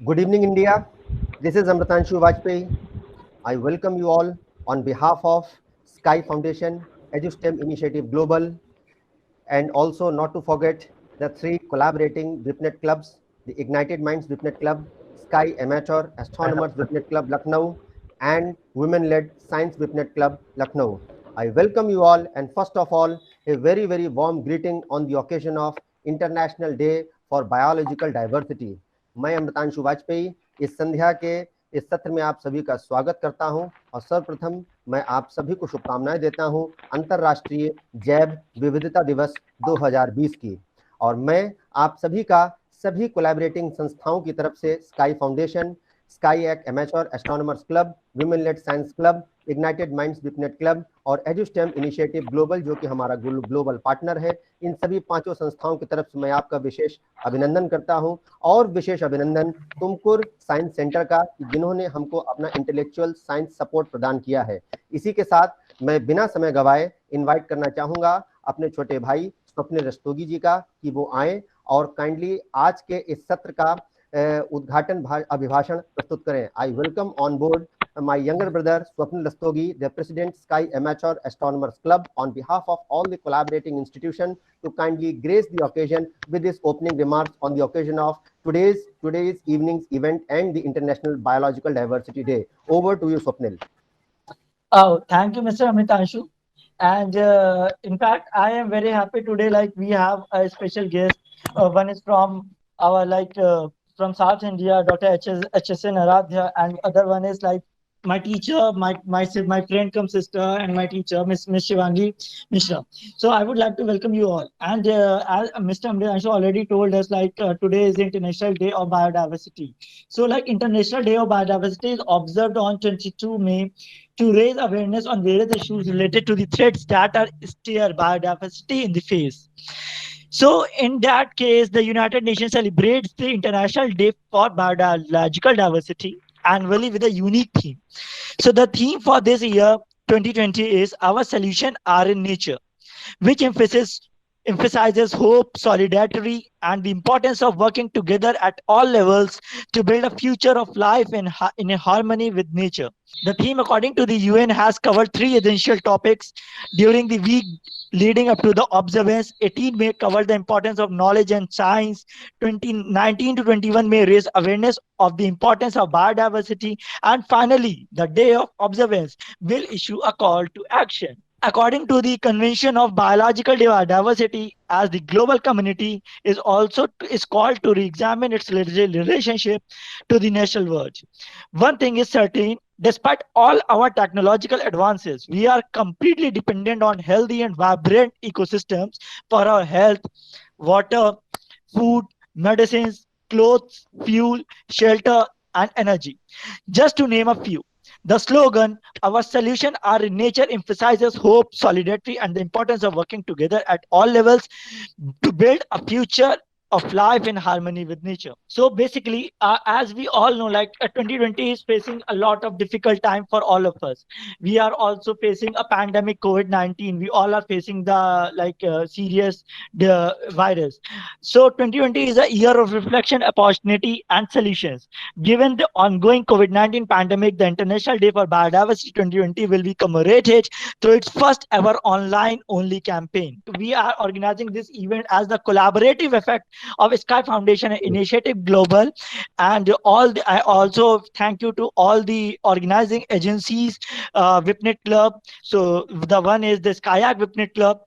Good evening, India. This is Amritanshu Vajpayee. I welcome you all on behalf of Sky Foundation, EduStem Initiative Global, and also not to forget the three collaborating VIPNET clubs, the Ignited Minds VIPNET Club, Sky Amateur Astronomers VIPNET Club Lucknow, and Women-led Science VIPNET Club Lucknow. I welcome you all, and first of all, a very warm greeting on the occasion of International Day for Biological Diversity. मैं अमृतांशु वाजपेयी इस संध्या के इस सत्र में आप सभी का स्वागत करता हूं और सर्वप्रथम मैं आप सभी को शुभकामनाएं देता हूं अंतर्राष्ट्रीय जैव विविधता दिवस 2020 की। और मैं आप सभी का सभी कोलैबोरेटिंग संस्थाओं की तरफ से sky foundation, SKYAAC amateur astronomers club, women lead science club, ignited minds Vipnet club और एडुस्टेम इनिशिएटिव ग्लोबल जो कि हमारा ग्लोबल पार्टनर है, इन सभी पांचों संस्थाओं की तरफ से मैं आपका विशेष अभिनंदन करता हूं। और विशेष अभिनंदन तुमकुर साइंस सेंटर का, जिन्होंने हमको अपना इंटेलेक्चुअल साइंस सपोर्ट प्रदान किया है। इसी के साथ मैं बिना समय गवाए इनवाइट करना चाहूंगा अपने छोटे भाई स्वप्निल रस्तोगी जी का कि वो आए और काइंडली आज के इस सत्र का उद्घाटन अभिभाषण प्रस्तुत करें। I welcome on board my younger brother Swapnil Rastogi, the president Sky Amateur Astronomers Club, on behalf of all the collaborating institutions, to kindly grace the occasion with his opening remarks on the occasion of today's evening's event and the International Biological Diversity Day. Over to you, Swapnil. Oh, thank you, Mr. Amritanshu. And in fact, I am very happy today. Like we have a special guest. One is from our from South India, Dr. HSN Aradhya, and other one is like my teacher, my friend come sister, and my teacher, Miss Shivaji Mishra. So I would like to welcome you all. And as Mr. Amritanshu already told us, today is the International Day of Biodiversity. So like International Day of Biodiversity is observed on 22 May to raise awareness on various issues related to the threats that are stare biodiversity in the face. So in that case, the United Nations celebrates the International Day for Biological Diversity annually with a unique theme. So the theme for this year 2020 is Our Solution Are in Nature, which emphasizes hope, solidarity, and the importance of working together at all levels to build a future of life in harmony with nature. The theme, according to the UN, has covered three essential topics during the week leading up to the observance. 18 May covered the importance of knowledge and science. 2019 to 21 May raised awareness of the importance of biodiversity. And finally, the day of observance will issue a call to action. According to the Convention of Biological Diversity, as the global community is called to re-examine its relationship to the natural world. One thing is certain, despite all our technological advances, we are completely dependent on healthy and vibrant ecosystems for our health, water, food, medicines, clothes, fuel, shelter, and energy, just to name a few. The slogan, Our Solution Are in Nature, emphasizes hope, solidarity, and the importance of working together at all levels to build a future of life in harmony with nature. So basically, as we all know, 2020 is facing a lot of difficult time for all of us. We are also facing a pandemic, COVID-19. We all are facing the serious the virus. So 2020 is a year of reflection, opportunity, and solutions. Given the ongoing COVID-19 pandemic, the International Day for Biodiversity 2020 will be commemorated through its first ever online only campaign. We are organizing this event as the collaborative effect of Sky Foundation and Initiative Global, and I also thank you to all the organizing agencies, VIPNET Club. So the one is the SKYAAC VIPNET Club,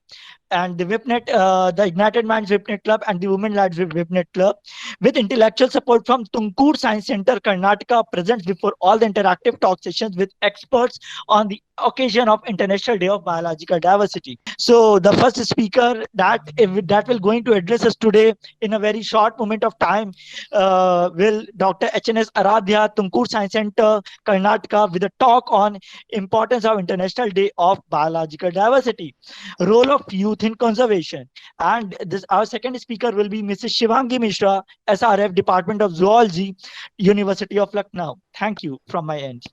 and the the Ignited Minds VIPNET Club, and the Women-led VIPNET Club, with intellectual support from Tumkur Science Centre, Karnataka, presents before all the interactive talk sessions with experts on the occasion of International Day of Biological Diversity. So the first speaker that will going to address us today in a very short moment of time will Dr. HNS Aradhya, Tumkur Science Centre, Karnataka, with a talk on importance of International Day of Biological Diversity, role of youth in conservation. And this our second speaker will be Mrs. Shivaji Mishra, SRF, Department of Zoology, University of Lucknow. Thank you from my end.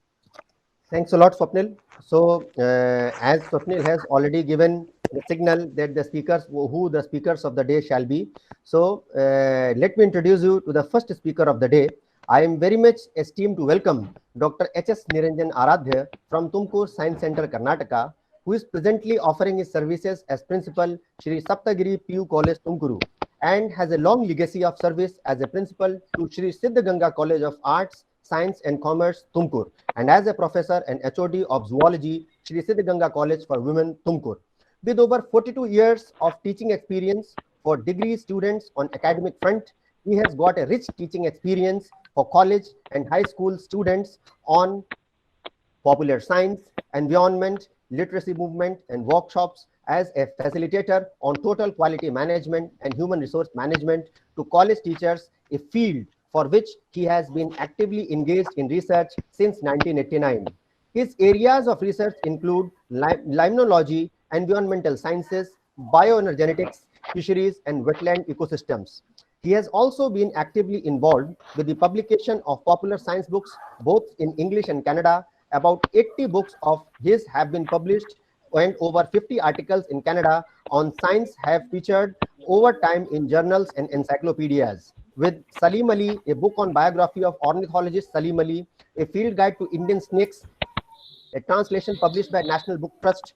Thanks a lot, Swapnil. So, as Swapnil has already given the signal that the speakers, who the speakers of the day shall be. So, let me introduce you to the first speaker of the day. I am very much esteemed to welcome Dr. H.S. Niranjan Aradhya from Tumkur Science Centre, Karnataka, who is presently offering his services as Principal Shri Saptagiri PU College, Tumkuru, and has a long legacy of service as a Principal to Shri Siddhaganga College of Arts, Science and Commerce, Tumkur, and as a Professor and HOD of Zoology, Shri Siddhaganga College for Women, Tumkur. With over 42 years of teaching experience for degree students on academic front, he has got a rich teaching experience for college and high school students on popular science, environment, literacy movement, and workshops as a facilitator on total quality management and human resource management to college teachers, a field for which he has been actively engaged in research since 1989. His areas of research include limnology, environmental sciences, bioenergetics, fisheries, and wetland ecosystems. He has also been actively involved with the publication of popular science books, both in English and Kannada. About 80 books of his have been published, and over 50 articles in Kannada on science have featured over time in journals and encyclopedias. With Salim Ali, a book on biography of ornithologist Salim Ali, a field guide to Indian snakes, a translation published by National Book Trust,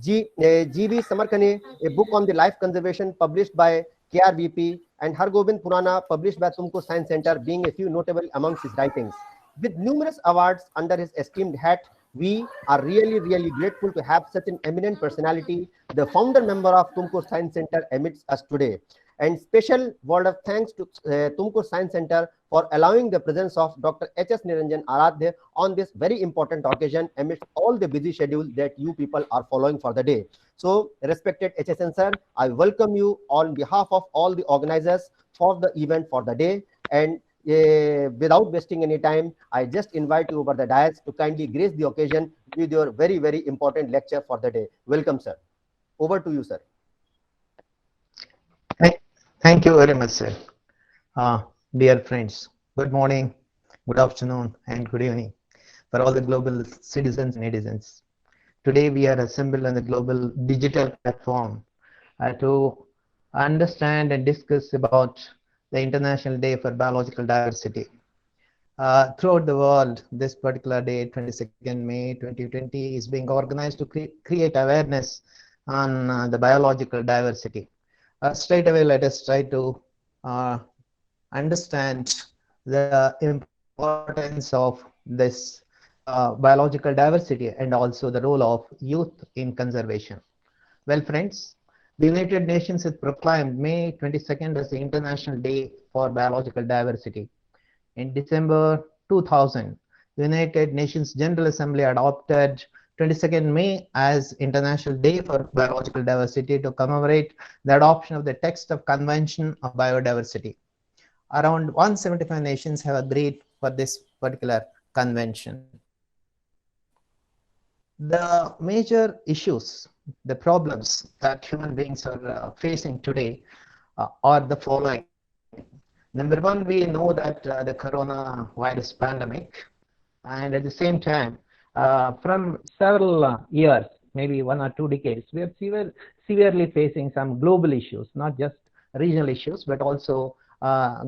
G.V. Samarkane, a book on the life conservation published by KRVP, and Hargobind Purana published by Tumkur Science Centre being a few notable amongst his writings. With numerous awards under his esteemed hat, we are really grateful to have such an eminent personality, the founder member of Tumkur Science Centre amidst us today. And special word of thanks to Tumkur Science Centre for allowing the presence of Dr. H.S. Niranjan Aradhya on this very important occasion amidst all the busy schedule that you people are following for the day. So, respected HSN sir, I welcome you on behalf of all the organizers for the event for the day. And without wasting any time, I just invite you over the dais to kindly grace the occasion with your very important lecture for the day. Welcome, sir. Over to you, sir. Thank you very much, sir. Dear friends, good morning, good afternoon, and good evening for all the global citizens and netizens. Today we are assembled on the global digital platform to understand and discuss about the International Day for Biological Diversity. Throughout the world, this particular day, 22nd May 2020, is being organized to create awareness on the biological diversity. Straight away, let us try to understand the importance of this biological diversity and also the role of youth in conservation. Well, friends, the United Nations has proclaimed May 22nd as the International Day for Biological Diversity. In December 2000, the United Nations General Assembly adopted 22nd May as International Day for Biological Diversity to commemorate the adoption of the text of Convention of Biodiversity. Around 175 nations have agreed for this particular convention. The major issues, the problems that human beings are facing today are the following. Number one, we know that the coronavirus pandemic, and at the same time, from several years, maybe 1 or 2 decades, we are severely facing some global issues, not just regional issues, but also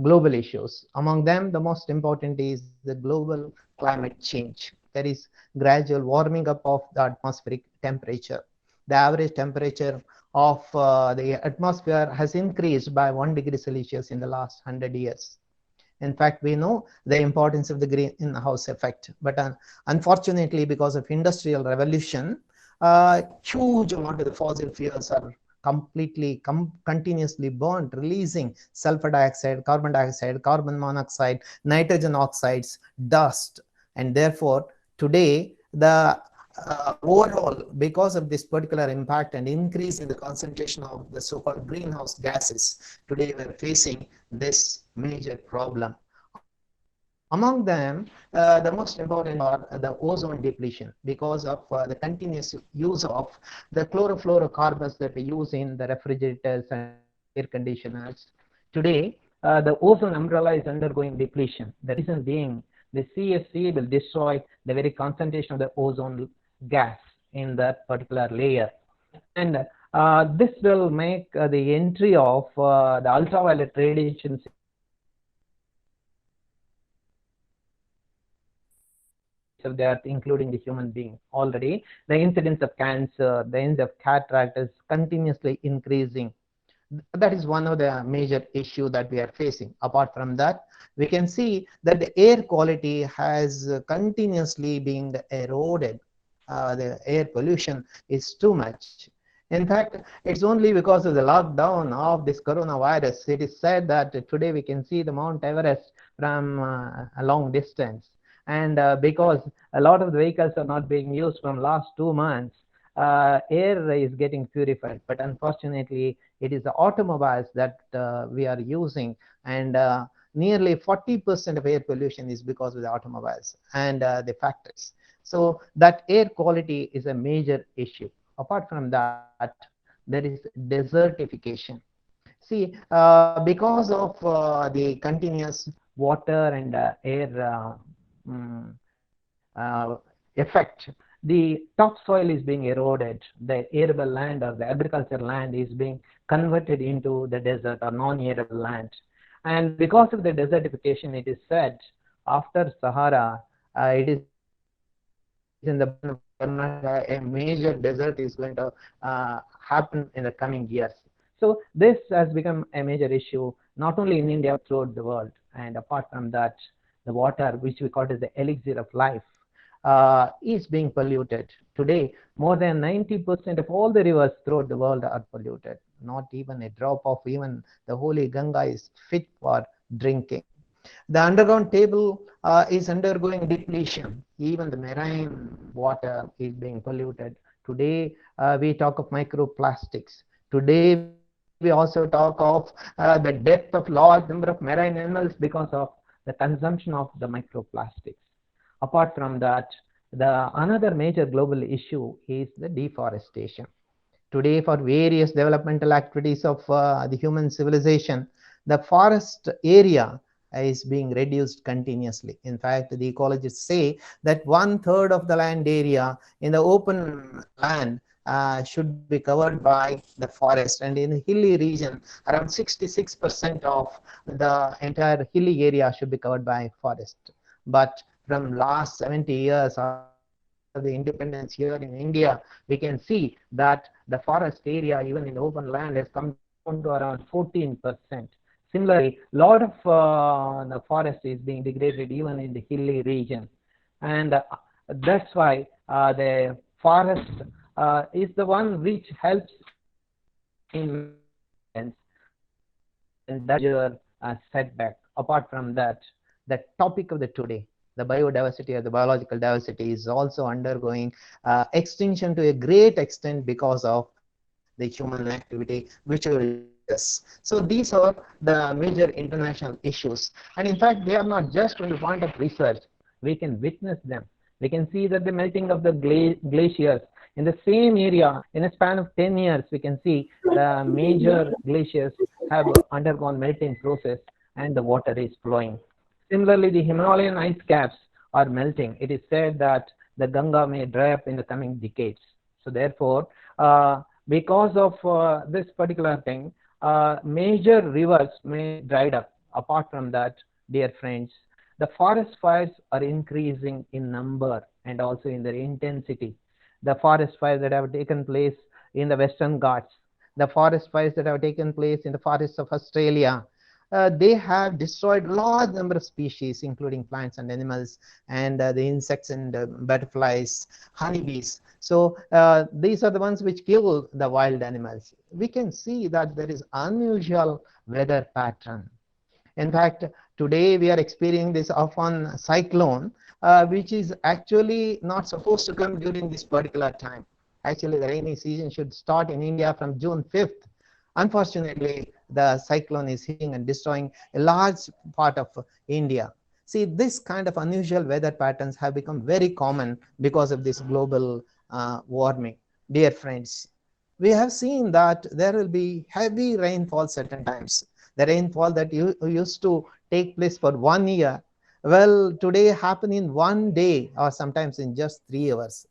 global issues. Among them, the most important is the global climate change. There is gradual warming up of the atmospheric temperature. The average temperature of the atmosphere has increased by 1 degree Celsius in the last 100 years. In fact, we know the importance of the greenhouse effect, but unfortunately, because of industrial revolution, huge amount of the fossil fuels are continuously burned, releasing sulfur dioxide, carbon monoxide, nitrogen oxides, dust, and therefore today the overall, because of this particular impact and increase in the concentration of the so-called greenhouse gases, today we are facing this major problem. Among them, the most important are the ozone depletion, because of the continuous use of the chlorofluorocarbons that we use in the refrigerators and air conditioners. Today, the ozone umbrella is undergoing depletion. The reason being, the CFC will destroy the very concentration of the ozone gas in that particular layer, and this will make the entry of the ultraviolet radiations of the earth, including the human being. Already, the incidence of cancer, the incidence of cataract is continuously increasing. That is one of the major issue that we are facing. Apart from that, we can see that the air quality has continuously being eroded. The air pollution is too much. In fact, it's only because of the lockdown of this coronavirus. It is said that today we can see the Mount Everest from a long distance. And because a lot of the vehicles are not being used from last 2 months, air is getting purified. But unfortunately, it is the automobiles that we are using, and nearly 40% of air pollution is because of the automobiles and the factories. So that air quality is a major issue. Apart from that, there is desertification. See, because of the continuous water and air effect, the topsoil is being eroded. The arable land or the agricultural land is being converted into the desert or non-arable land. And because of the desertification, it is said after Sahara, it is in the Karnataka, a major desert is going to happen in the coming years. So this has become a major issue, not only in India, throughout the world. And apart from that, the water, which we call as the elixir of life, is being polluted. Today, more than 90% of all the rivers throughout the world are polluted. Not even a drop of even the holy Ganga is fit for drinking. The underground table is undergoing depletion. Even the marine water is being polluted. Today, we talk of microplastics. Today, we also talk of the death of large number of marine animals because of the consumption of the microplastics. Apart from that, the another major global issue is the deforestation. Today, for various developmental activities of the human civilization, the forest area is being reduced continuously. In fact, the ecologists say that 1/3 of the land area in the open land should be covered by the forest, and in the hilly region, around 66% of the entire hilly area should be covered by forest. But from last 70 years after the independence here in India, we can see that the forest area, even in the open land, has come down to around 14%. Similarly, a lot of the forest is being degraded even in the hilly region. And that's why the forest is the one which helps in and that's your setback. Apart from that, the topic of the today, the biodiversity or the biological diversity, is also undergoing extinction to a great extent because of the human activity, which we will discuss. So these are the major international issues, and in fact they are not just from the point of research. We can witness them. We can see that the melting of the glaciers in the same area in a span of 10 years, we can see the major glaciers have undergone melting process and the water is flowing. Similarly, the Himalayan ice caps are melting. It is said that the Ganga may dry up in the coming decades. So therefore, because of this particular thing, major rivers may dry up. Apart from that, dear friends, the forest fires are increasing in number and also in their intensity. The forest fires that have taken place in the Western Ghats, the forest fires that have taken place in the forests of Australia, they have destroyed large number of species, including plants and animals, and the insects and butterflies, honeybees. So these are the ones which kill the wild animals. We can see that there is unusual weather pattern. In fact, today we are experiencing this Amphan cyclone, which is actually not supposed to come during this particular time. Actually, the rainy season should start in India from June 5th. Unfortunately, the cyclone is hitting and destroying a large part of India. See, this kind of unusual weather patterns have become very common because of this global warming. Dear friends, we have seen that there will be heavy rainfall certain times. The rainfall that used to take place for 1 year, well, today happen in 1 day or sometimes in just 3 hours.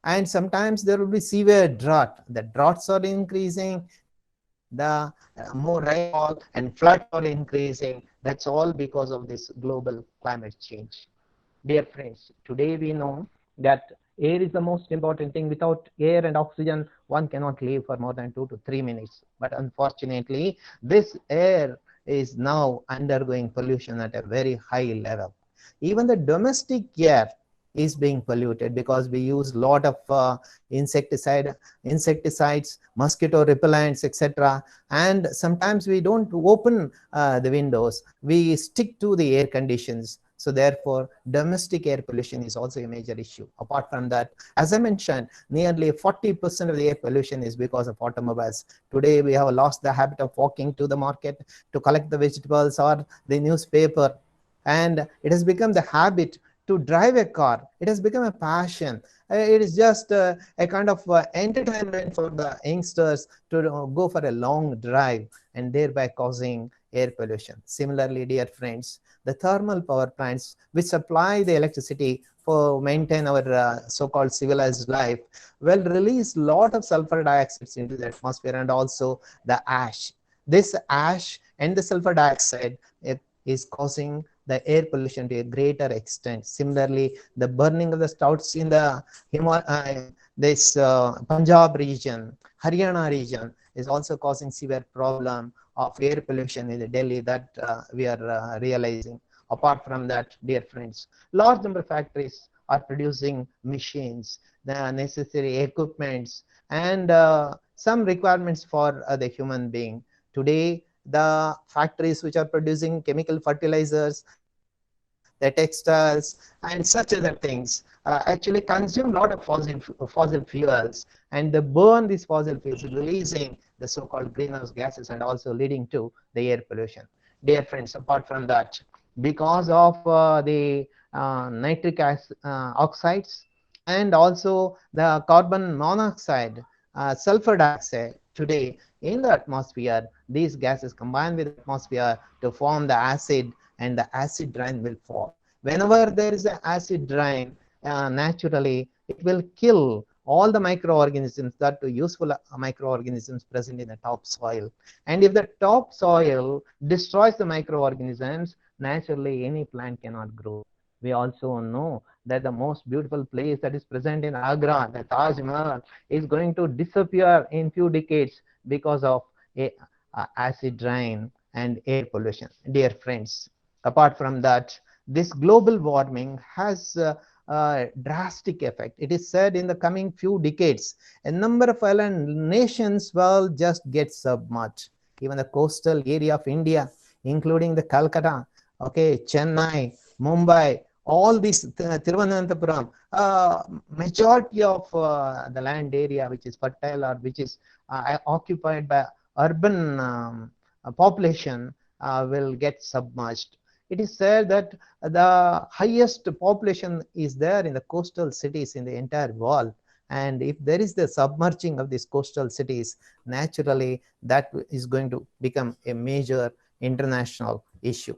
And sometimes there will be severe drought. The droughts are increasing, the more rainfall and floods are increasing. That's all because of this global climate change. Dear friends, today we know that air is the most important thing. Without air and oxygen, one cannot live for more than 2 to 3 minutes. But unfortunately, this air is now undergoing pollution at a very high level. Even the domestic air is being polluted because we use a lot of insecticides, mosquito repellents, etc. And sometimes we don't open the windows. We stick to the air conditions. So therefore, domestic air pollution is also a major issue. Apart from that, as I mentioned, nearly 40% of the air pollution is because of automobiles. Today, we have lost the habit of walking to the market to collect the vegetables or the newspaper. And it has become the habit to drive a car. It has become a passion. It is just a kind of entertainment for the youngsters to go for a long drive and thereby causing air pollution. Similarly, dear friends, the thermal power plants which supply the electricity for maintain our so-called civilized life will release a lot of sulfur dioxide into the atmosphere and also the ash. This ash and the sulfur dioxide is causing the air pollution to a greater extent. Similarly, the burning of the stouts in the Punjab region, Haryana region is also causing severe problem of air pollution in Delhi that we are realizing. Apart from that, dear friends, large number of factories are producing machines, the necessary equipments, and some requirements for the human being. Today, the factories which are producing chemical fertilizers, the textiles, and such other things actually consume a lot of fossil fuels, and they burn these fossil fuels, releasing the so-called greenhouse gases and also leading to the air pollution. Dear friends, apart from that, because of the nitric oxides and also the carbon monoxide, sulfur dioxide, today in the atmosphere, these gases combine with the atmosphere to form the acid, and the acid rain will fall. Whenever there is an acid rain, naturally it will kill all the microorganisms, that useful microorganisms present in the topsoil. And if the topsoil destroys the microorganisms, naturally any plant cannot grow. We also know that the most beautiful place that is present in Agra, the Taj Mahal, is going to disappear in few decades because of acid rain and air pollution. Dear friends, apart from that, this global warming has drastic effect. It is said in the coming few decades, a number of island nations will just get submerged. Even the coastal area of India, including the Calcutta, okay, Chennai, Mumbai, all these Thiruvananthapuram, majority of the land area which is fertile or which is occupied by urban population will get submerged. It is said that the highest population is there in the coastal cities in the entire world. And if there is the submerging of these coastal cities, naturally that is going to become a major international issue.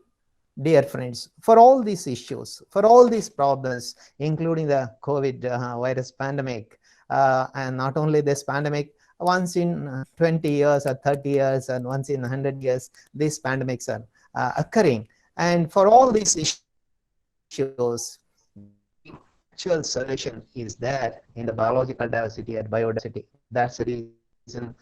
Dear friends, for all these issues, for all these problems, including the COVID virus pandemic, and not only this pandemic, once in 20 years or 30 years and once in 100 years, these pandemics are occurring. And for all these issues, the actual solution is there in the biological diversity and biodiversity. That's the reason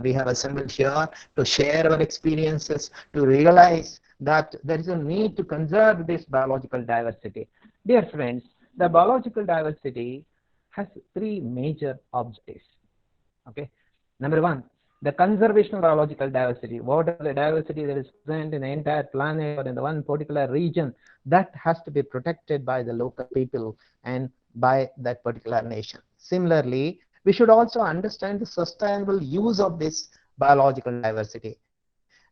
we have assembled here to share our experiences, to realize that there is a need to conserve this biological diversity. Dear friends, the biological diversity has three major objectives. Okay, number one, the conservation of biological diversity. Whatever the diversity that is present in the entire planet or in the one particular region, that has to be protected by the local people and by that particular nation. Similarly, we should also understand the sustainable use of this biological diversity.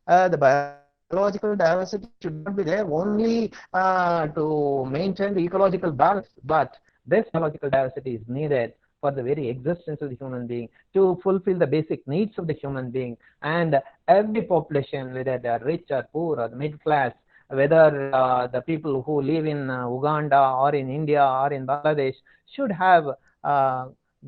The biological diversity should not be there only to maintain the ecological balance, but this biological diversity is needed for the very existence of the human being, to fulfill the basic needs of the human being. And every population, whether they are rich or poor or the middle class, whether the people who live in Uganda or in India or in Bangladesh, should have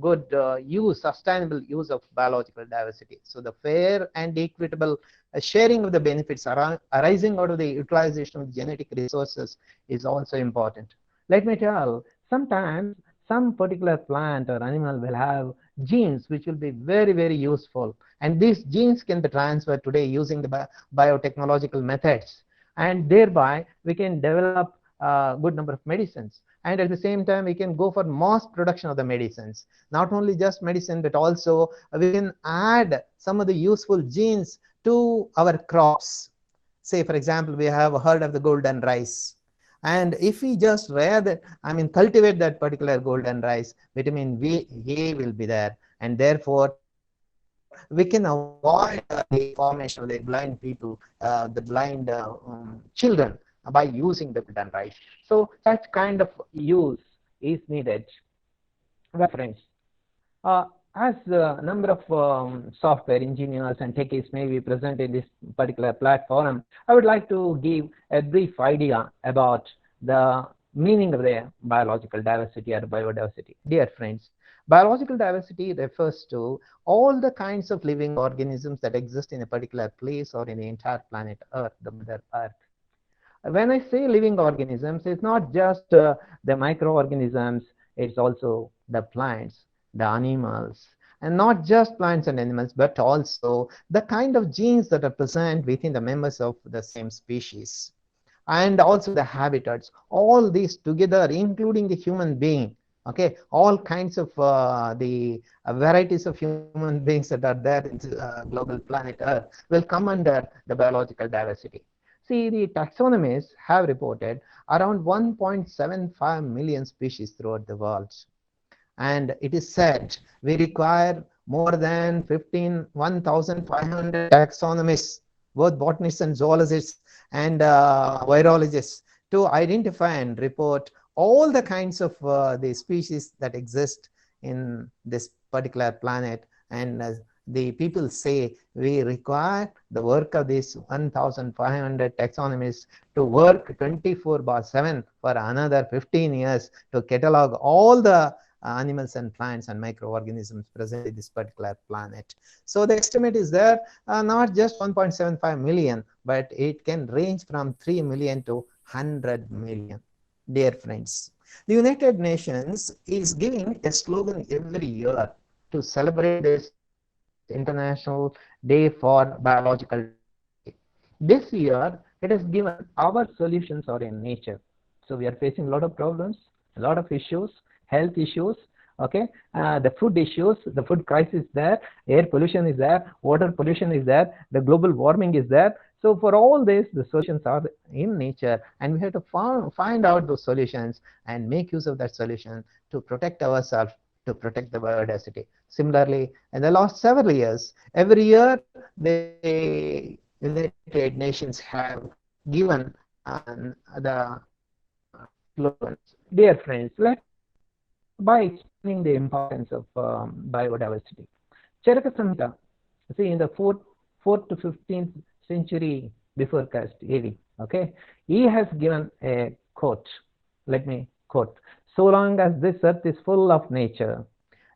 good use, sustainable use of biological diversity. So the fair and equitable sharing of the benefits arising out of the utilization of genetic resources is also important. Let me tell, sometimes some particular plant or animal will have genes which will be very, very useful. And these genes can be transferred today using the biotechnological methods. And thereby, we can develop a good number of medicines. And at the same time, we can go for mass production of the medicines. Not only just medicine, but also we can add some of the useful genes to our crops. Say, for example, we have heard of the golden rice. And if we just rear that, cultivate that particular golden rice, vitamin A will be there. And therefore, we can avoid the formation of the blind people, the blind children by using the golden rice. So such kind of use is needed. Well, friends, as a number of software engineers and techies may be present in this particular platform, I would like to give a brief idea about the meaning of the biological diversity or biodiversity. Dear friends, biological diversity refers to all the kinds of living organisms that exist in a particular place or in the entire planet Earth, the Mother Earth. When I say living organisms, it's not just the microorganisms, it's also the plants, the animals, and not just plants and animals, but also the kind of genes that are present within the members of the same species, and also the habitats. All these together, including the human being, okay, all kinds of the varieties of human beings that are there in global planet Earth will come under the biological diversity. See, the taxonomists have reported around 1.75 million species throughout the world. And it is said we require more than 1,500 taxonomists, both botanists and zoologists and virologists, to identify and report all the kinds of the species that exist in this particular planet. And the people say we require the work of these 1,500 taxonomists to work 24/7 for another 15 years to catalog all the animals and plants and microorganisms present in this particular planet. So the estimate is there, not just 1.75 million, but it can range from 3 million to 100 million. Dear friends, the United Nations is giving a slogan every year to celebrate this International Day for Biological Diversity. This year, it has given our solutions are in nature. So we are facing a lot of problems, a lot of issues, health issues, okay, the food issues, the food crisis is there, air pollution is there, water pollution is there, the global warming is there. So for all this, the solutions are in nature, and we have to find out those solutions and make use of that solution to protect ourselves, to protect the biodiversity. Similarly, in the last several years, every year the United Nations have given the slogans. Dear friends, by explaining the importance of biodiversity, Charaka Samhita, see, in the 4th to 15th century before Christ AD, okay, he has given a quote. Let me quote: so long as this earth is full of nature,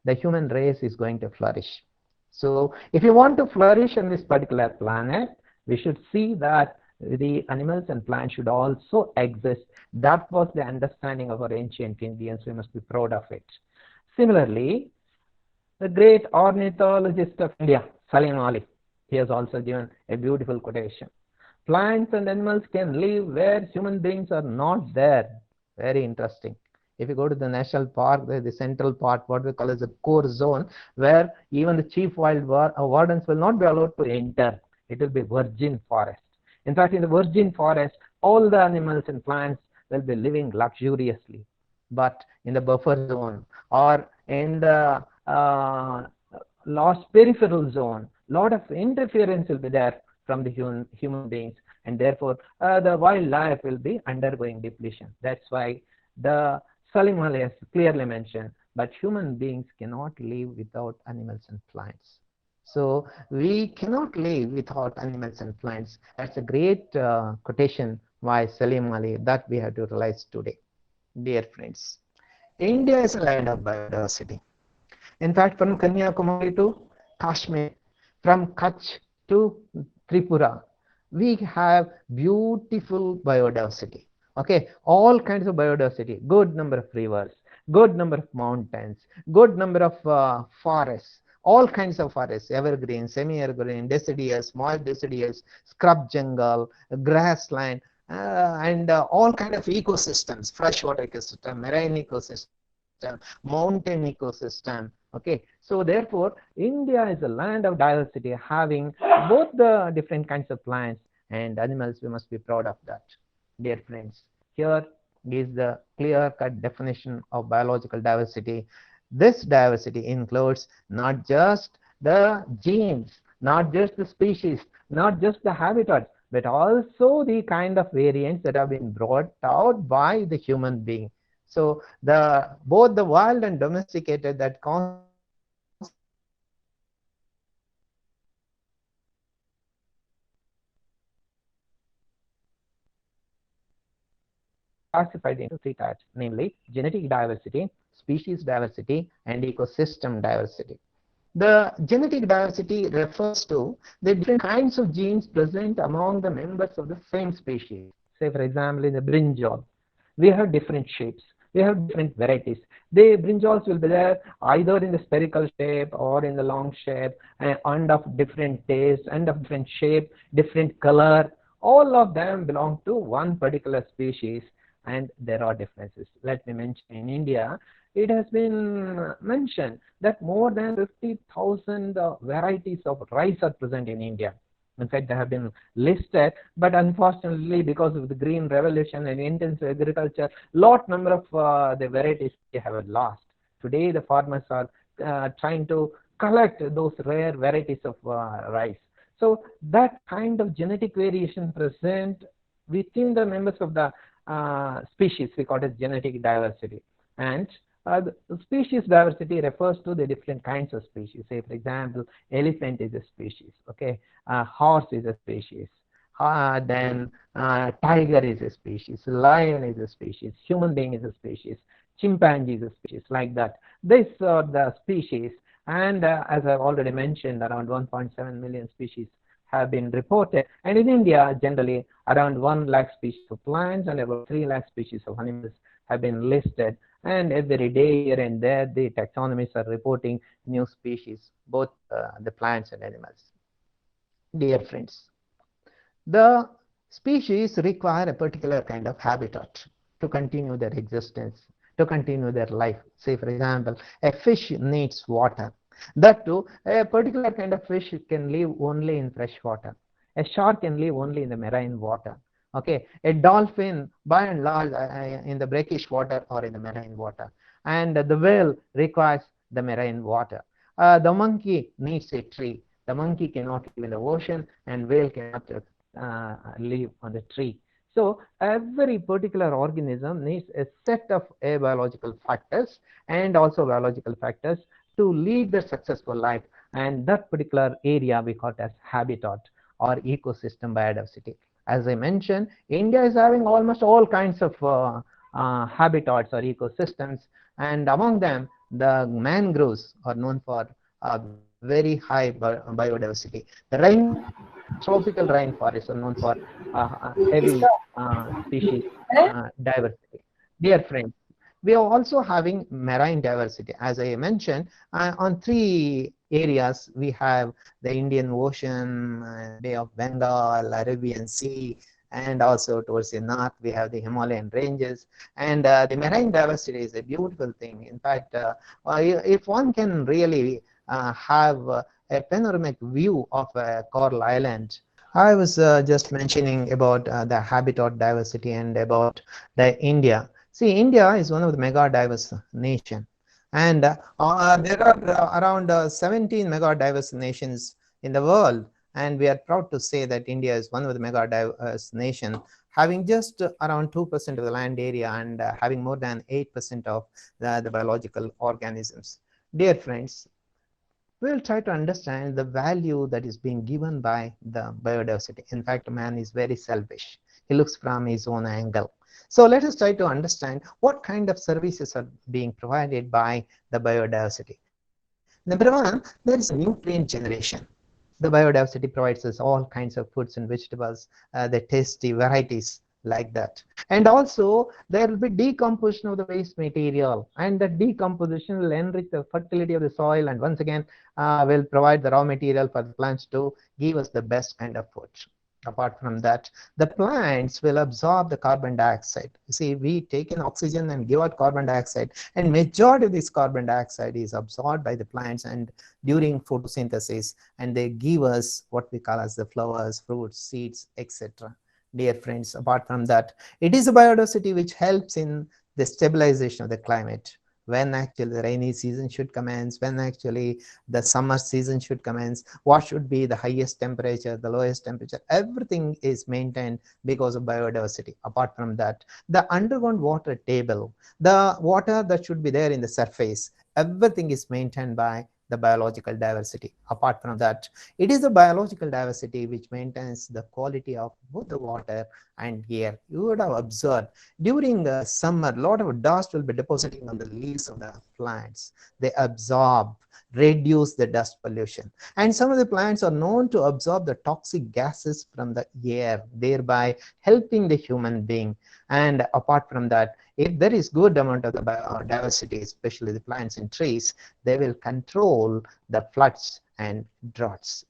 the human race is going to flourish. So if you want to flourish on this particular planet, we should see that the animals and plants should also exist. That was the understanding of our ancient Indians. We must be proud of it. Similarly, the great ornithologist of India, Salim Ali, he has also given a beautiful quotation: plants and animals can live where human beings are not there. Very interesting. If you go to the national park, the central part, what we call as a core zone, where even the chief wild wardens will not be allowed to enter. It will be virgin forest. In fact, in the virgin forest, all the animals and plants will be living luxuriously. But in the buffer zone or in the lost peripheral zone, lot of interference will be there from the human beings, and therefore the wildlife will be undergoing depletion. That's why the Salim Ali has clearly mentioned, but human beings cannot live without animals and plants. So we cannot live without animals and plants. That's a great quotation by Salim Ali that we have to realize today. Dear friends, India is a land of biodiversity. In fact, from Kanyakumari to Kashmir, from Kutch to Tripura, we have beautiful biodiversity. Okay, all kinds of biodiversity, good number of rivers, good number of mountains, good number of forests, all kinds of forests, evergreen, semi-evergreen, deciduous, moist deciduous, scrub jungle, grassland, and all kind of ecosystems, freshwater ecosystem, marine ecosystem, mountain ecosystem. Okay, so therefore India is a land of diversity, having both the different kinds of plants and animals. We must be proud of that, dear friends. Here is the clear-cut definition of biological diversity. This diversity includes not just the genes, not just the species, not just the habitats, but also the kind of variants that have been brought out by the human being. So the both the wild and domesticated that constitute the biodiversity are classified into three types, namely genetic diversity, species diversity, and ecosystem diversity. The genetic diversity refers to the different kinds of genes present among the members of the same species. Say, for example, in the brinjal, we have different shapes. We have different varieties. The brinjals will be there either in the spherical shape or in the long shape, and of different taste, and of different shape, different color. All of them belong to one particular species, and there are differences. Let me mention, in India, it has been mentioned that more than 50,000 varieties of rice are present in India. In fact, they have been listed, but unfortunately, because of the green revolution and intensive agriculture, lot number of the varieties they have lost. Today, the farmers are trying to collect those rare varieties of rice. So that kind of genetic variation present within the members of the species, we call it genetic diversity. And the species diversity refers to the different kinds of species. Say, for example, elephant is a species. Okay, horse is a species. Then tiger is a species. Lion is a species. Human being is a species. Chimpanzee is a species. Like that. These are the species. And as I've already mentioned, around 1.7 million species have been reported. And in India, generally, around 1 lakh species of plants and about 3 lakh species of animals have been listed. And every day, here and there, the taxonomists are reporting new species, both the plants and animals. Dear friends, the species require a particular kind of habitat to continue their existence, to continue their life. Say, for example, a fish needs water. That too, a particular kind of fish can live only in fresh water. A shark can live only in the marine water. Okay, a dolphin by and large in the brackish water or in the marine water, and the whale requires the marine water. The monkey needs a tree. The monkey cannot live in the ocean, and whale cannot live on the tree. So every particular organism needs a set of biological factors and also biological factors to lead the successful life, and that particular area we call it as habitat or ecosystem biodiversity. As I mentioned, India is having almost all kinds of habitats or ecosystems, and among them, the mangroves are known for very high biodiversity. The tropical rainforests are known for heavy species diversity. Dear friends, we are also having marine diversity. As I mentioned, on 3 areas, we have the Indian Ocean, Bay of Bengal, Arabian Sea, and also towards the north, we have the Himalayan ranges. And the marine diversity is a beautiful thing. In fact, if one can really have a panoramic view of Coral Island. I was just mentioning about the habitat diversity and about the India. See, India is one of the mega diverse nation, and there are around 17 mega diverse nations in the world, and we are proud to say that India is one of the mega diverse nation, having just around 2% of the land area and having more than 8% of the biological organisms. Dear friends, we'll try to understand the value that is being given by the biodiversity. In fact, man is very selfish. He looks from his own angle. So let us try to understand what kind of services are being provided by the biodiversity. Number one, there is a nutrient generation. The biodiversity provides us all kinds of foods and vegetables, the tasty varieties like that. And also there will be decomposition of the waste material, and the decomposition will enrich the fertility of the soil, and once again will provide the raw material for the plants to give us the best kind of food. Apart from that, the plants will absorb the carbon dioxide. You see, we take in oxygen and give out carbon dioxide, and majority of this carbon dioxide is absorbed by the plants and during photosynthesis, and they give us what we call as the flowers, fruits, seeds, etc. Dear friends, apart from that, it is a biodiversity which helps in the stabilization of the climate. When actually the rainy season should commence, when actually the summer season should commence, what should be the highest temperature, the lowest temperature, everything is maintained because of biodiversity. Apart from that, the underground water table, the water that should be there in the surface, everything is maintained by the biological diversity. Apart from that, it is the biological diversity which maintains the quality of both the water and air. You would have observed during the summer, a lot of dust will be depositing on the leaves of the plants. They absorb, reduce the dust pollution. And some of the plants are known to absorb the toxic gases from the air, thereby helping the human being. And apart from that, if there is good amount of the biodiversity, especially the plants and trees, they will control the floods and droughts.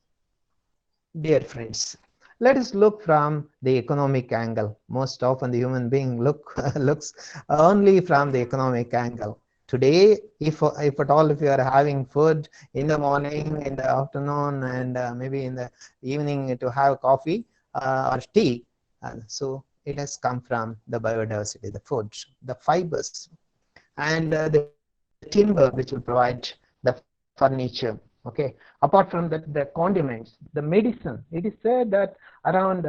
Dear friends, let us look from the economic angle. Most often the human being looks only from the economic angle. Today, if at all, if you are having food in the morning, in the afternoon, and maybe in the evening to have coffee or tea, so it has come from the biodiversity, the food, the fibers, and the timber which will provide the furniture. Okay. Apart from that, the condiments, the medicine. It is said that around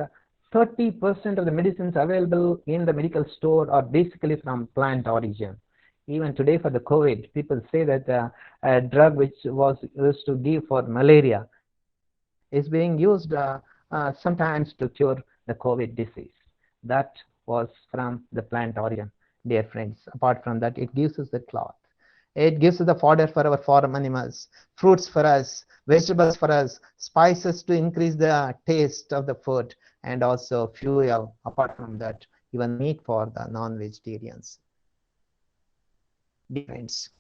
30% of the medicines available in the medical store are basically from plant origin. Even today for the COVID, people say that a drug which was used to give for malaria is being used sometimes to cure the COVID disease. That was from the plant origin, dear friends. Apart from that, it gives us the cloth. It gives us the fodder for our farm animals, fruits for us, vegetables for us, spices to increase the taste of the food, and also fuel. Apart from that, even meat for the non-vegetarians. Dear friends,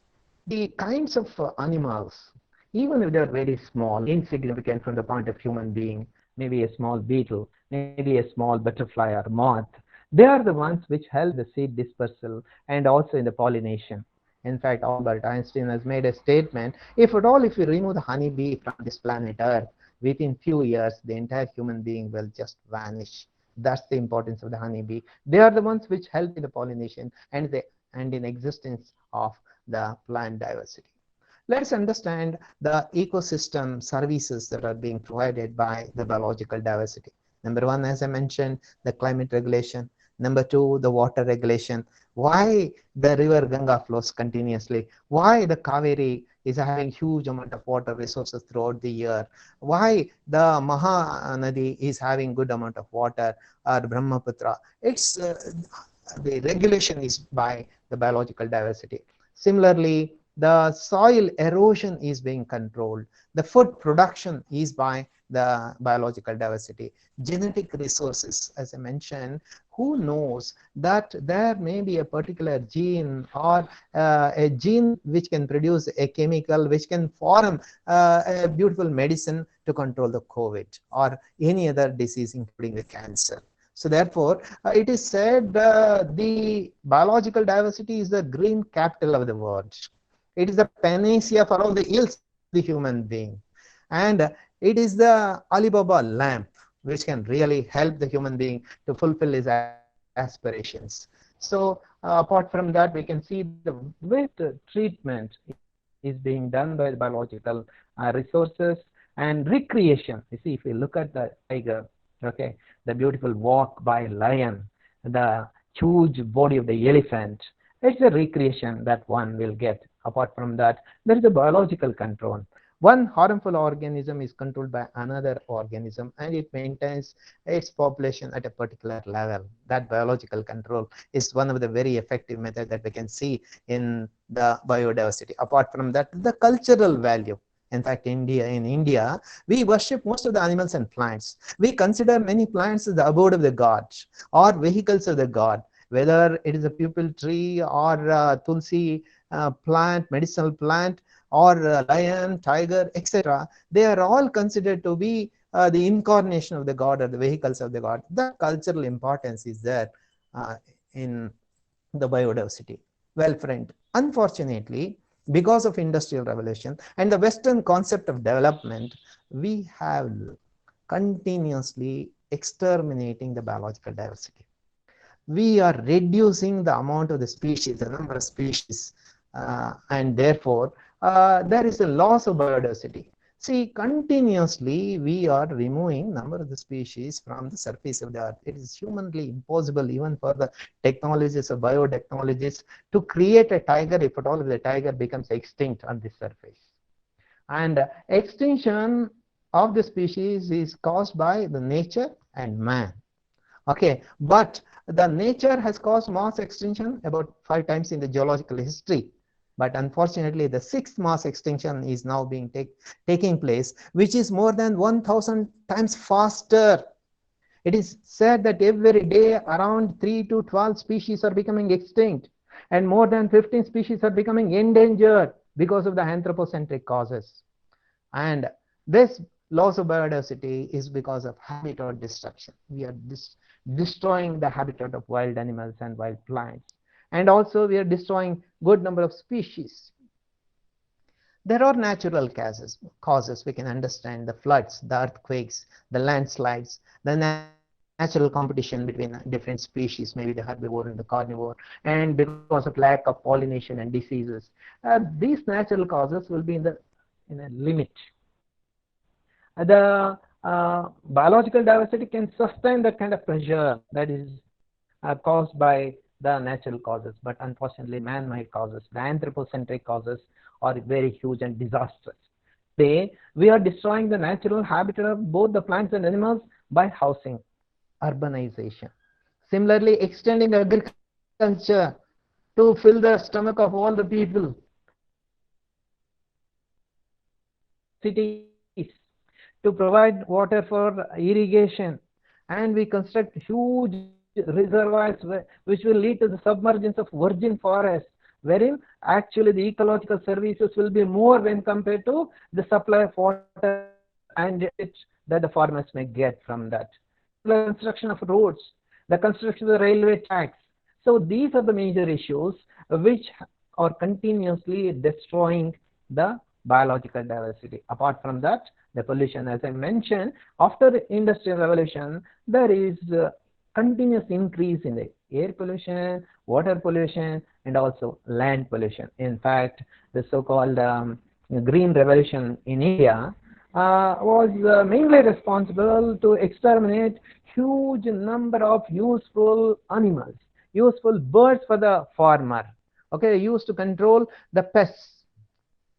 the kinds of animals, even if they are very small, insignificant from the point of human being, maybe a small beetle, maybe a small butterfly or moth, they are the ones which help the seed dispersal and also in the pollination. In fact, Albert Einstein has made a statement, if at all, if you remove the honeybee from this planet Earth, within few years, the entire human being will just vanish. That's the importance of the honeybee. They are the ones which help in the pollination and in existence of the plant diversity. Let's understand the ecosystem services that are being provided by the biological diversity. Number one, as I mentioned, the climate regulation. Number two, the water regulation. Why the river Ganga flows continuously? Why the Kaveri is having huge amount of water resources throughout the year? Why the Mahanadi is having good amount of water, or Brahmaputra? It's the regulation is by the biological diversity. Similarly, the soil erosion is being controlled. The food production is by the biological diversity. Genetic resources, as I mentioned, who knows that there may be a particular gene or a gene which can produce a chemical which can form a beautiful medicine to control the COVID or any other disease, including the cancer. So therefore, it is said the biological diversity is the green capital of the world. It is the panacea for all the ills of the human being. And it is the Alibaba lamp which can really help the human being to fulfill his aspirations. So apart from that, we can see the with treatment is being done by the biological resources and recreation. You see, if you look at the tiger, okay, the beautiful walk by lion, the huge body of the elephant, it's a recreation that one will get. Apart from that, there is a biological control. One harmful organism is controlled by another organism, and it maintains its population at a particular level. That biological control is one of the very effective methods that we can see in the biodiversity. Apart from that, the cultural value. In fact, in India, we worship most of the animals and plants. We consider many plants as the abode of the god or vehicles of the god, whether it is a pupil tree or tulsi plant, medicinal plant, or lion, tiger, etc. They are all considered to be the incarnation of the god or the vehicles of the god. The cultural importance is there in the biodiversity. Well, friend, unfortunately, because of industrial revolution and the Western concept of development, we have continuously exterminating the biological diversity. We are reducing the amount of the species, the number of species, and therefore there is a loss of biodiversity. See, continuously we are removing number of the species from the surface of the earth. It is humanly impossible even for the technologies of biotechnologies to create a tiger if at all the tiger becomes extinct on this surface. And extinction of the species is caused by the nature and man. Okay, but the nature has caused mass extinction about 5 times in the geological history. But unfortunately, the 6th mass extinction is now being taking place, which is more than 1,000 times faster. It is said that every day around 3 to 12 species are becoming extinct, and more than 15 species are becoming endangered because of the anthropocentric causes. And this loss of biodiversity is because of habitat destruction. We are destroying the habitat of wild animals and wild plants. And also we are destroying good number of species. There are natural causes we can understand: the floods, the earthquakes, the landslides, the natural competition between different species, maybe the herbivore and the carnivore, and because of lack of pollination and diseases. These natural causes will be in a limit. The biological diversity can sustain that kind of pressure that is caused by the natural causes, but unfortunately man-made causes, the anthropocentric causes, are very huge and disastrous. We are destroying the natural habitat of both the plants and animals by housing, urbanization. Similarly, extending agriculture to fill the stomach of all the people. Cities to provide water for irrigation, and we construct huge reservoirs which will lead to the submergence of virgin forests, wherein actually the ecological services will be more when compared to the supply of water and it that the farmers may get from that. The construction of roads, the construction of the railway tracks. So these are the major issues which are continuously destroying the biological diversity. Apart from that, the pollution, as I mentioned, after the industrial revolution, there is continuous increase in the air pollution, water pollution, and also land pollution. In fact, the so-called green revolution in India was mainly responsible to exterminate huge number of useful animals, useful birds for the farmer. Okay, used to control the pests,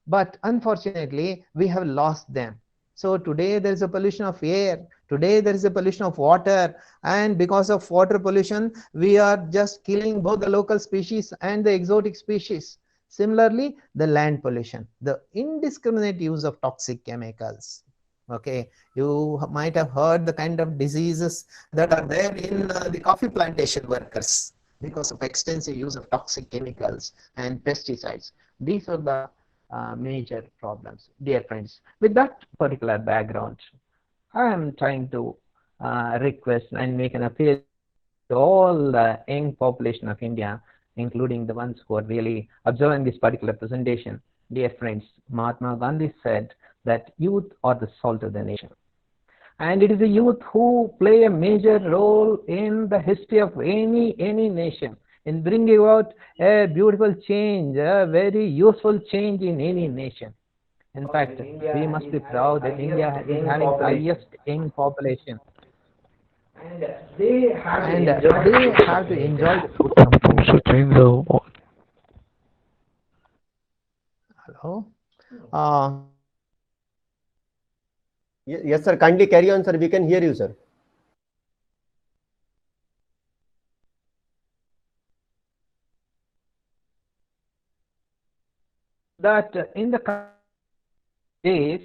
but unfortunately we have lost them. So today there is a pollution of air, today there is a pollution of water, and because of water pollution we are just killing both the local species and the exotic species. Similarly, the land pollution, the indiscriminate use of toxic chemicals. Okay, you might have heard the kind of diseases that are there in the coffee plantation workers because of extensive use of toxic chemicals and pesticides. These are the major problems, dear friends. With that particular background, I am trying to request and make an appeal to all the young population of India, including the ones who are really observing this particular presentation. Dear friends, Mahatma Gandhi said that youth are the salt of the nation. And it is the youth who play a major role in the history of any nation, in bringing about a beautiful change, a very useful change in any nation. In fact, we must be proud that India is having the highest young population. And they have to enjoy the fruits of Hello? Yes, sir. Kindly carry on, sir. We can hear you, sir. That in the days,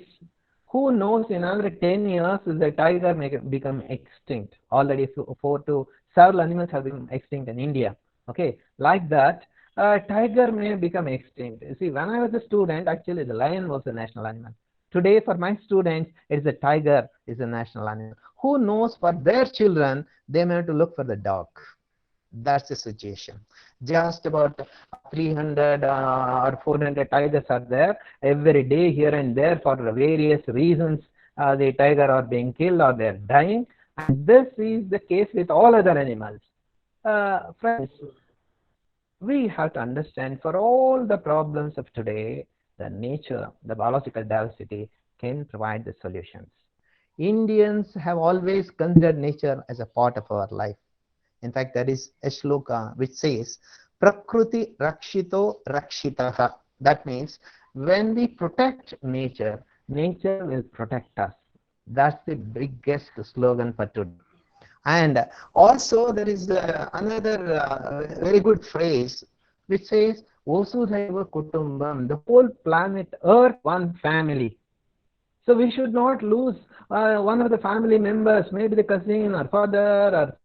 who knows, in another 10 years the tiger may become extinct. Already 4 to several animals have become extinct in India. Okay, like that, tiger may become extinct. You see, when I was a student, actually the lion was the national animal. Today, for my students, it is the tiger is the national animal. Who knows, for their children, they may have to look for the dog. That's the situation. Just about 300 or 400 tigers are there every day here and there for various reasons. The tiger are being killed or they're dying, and this is the case with all other animals. Friends, we have to understand, for all the problems of today, the nature, the biological diversity can provide the solutions. Indians have always considered nature as a part of our life. In fact, there is a slogan which says, Prakriti Rakshito Rakshitaha. That means when we protect nature, nature will protect us. That's the biggest slogan for today. And also there is another very good phrase which says, Vasudhaiva Kutumbam, the whole planet Earth, one family. So we should not lose one of the family members, maybe the cousin or father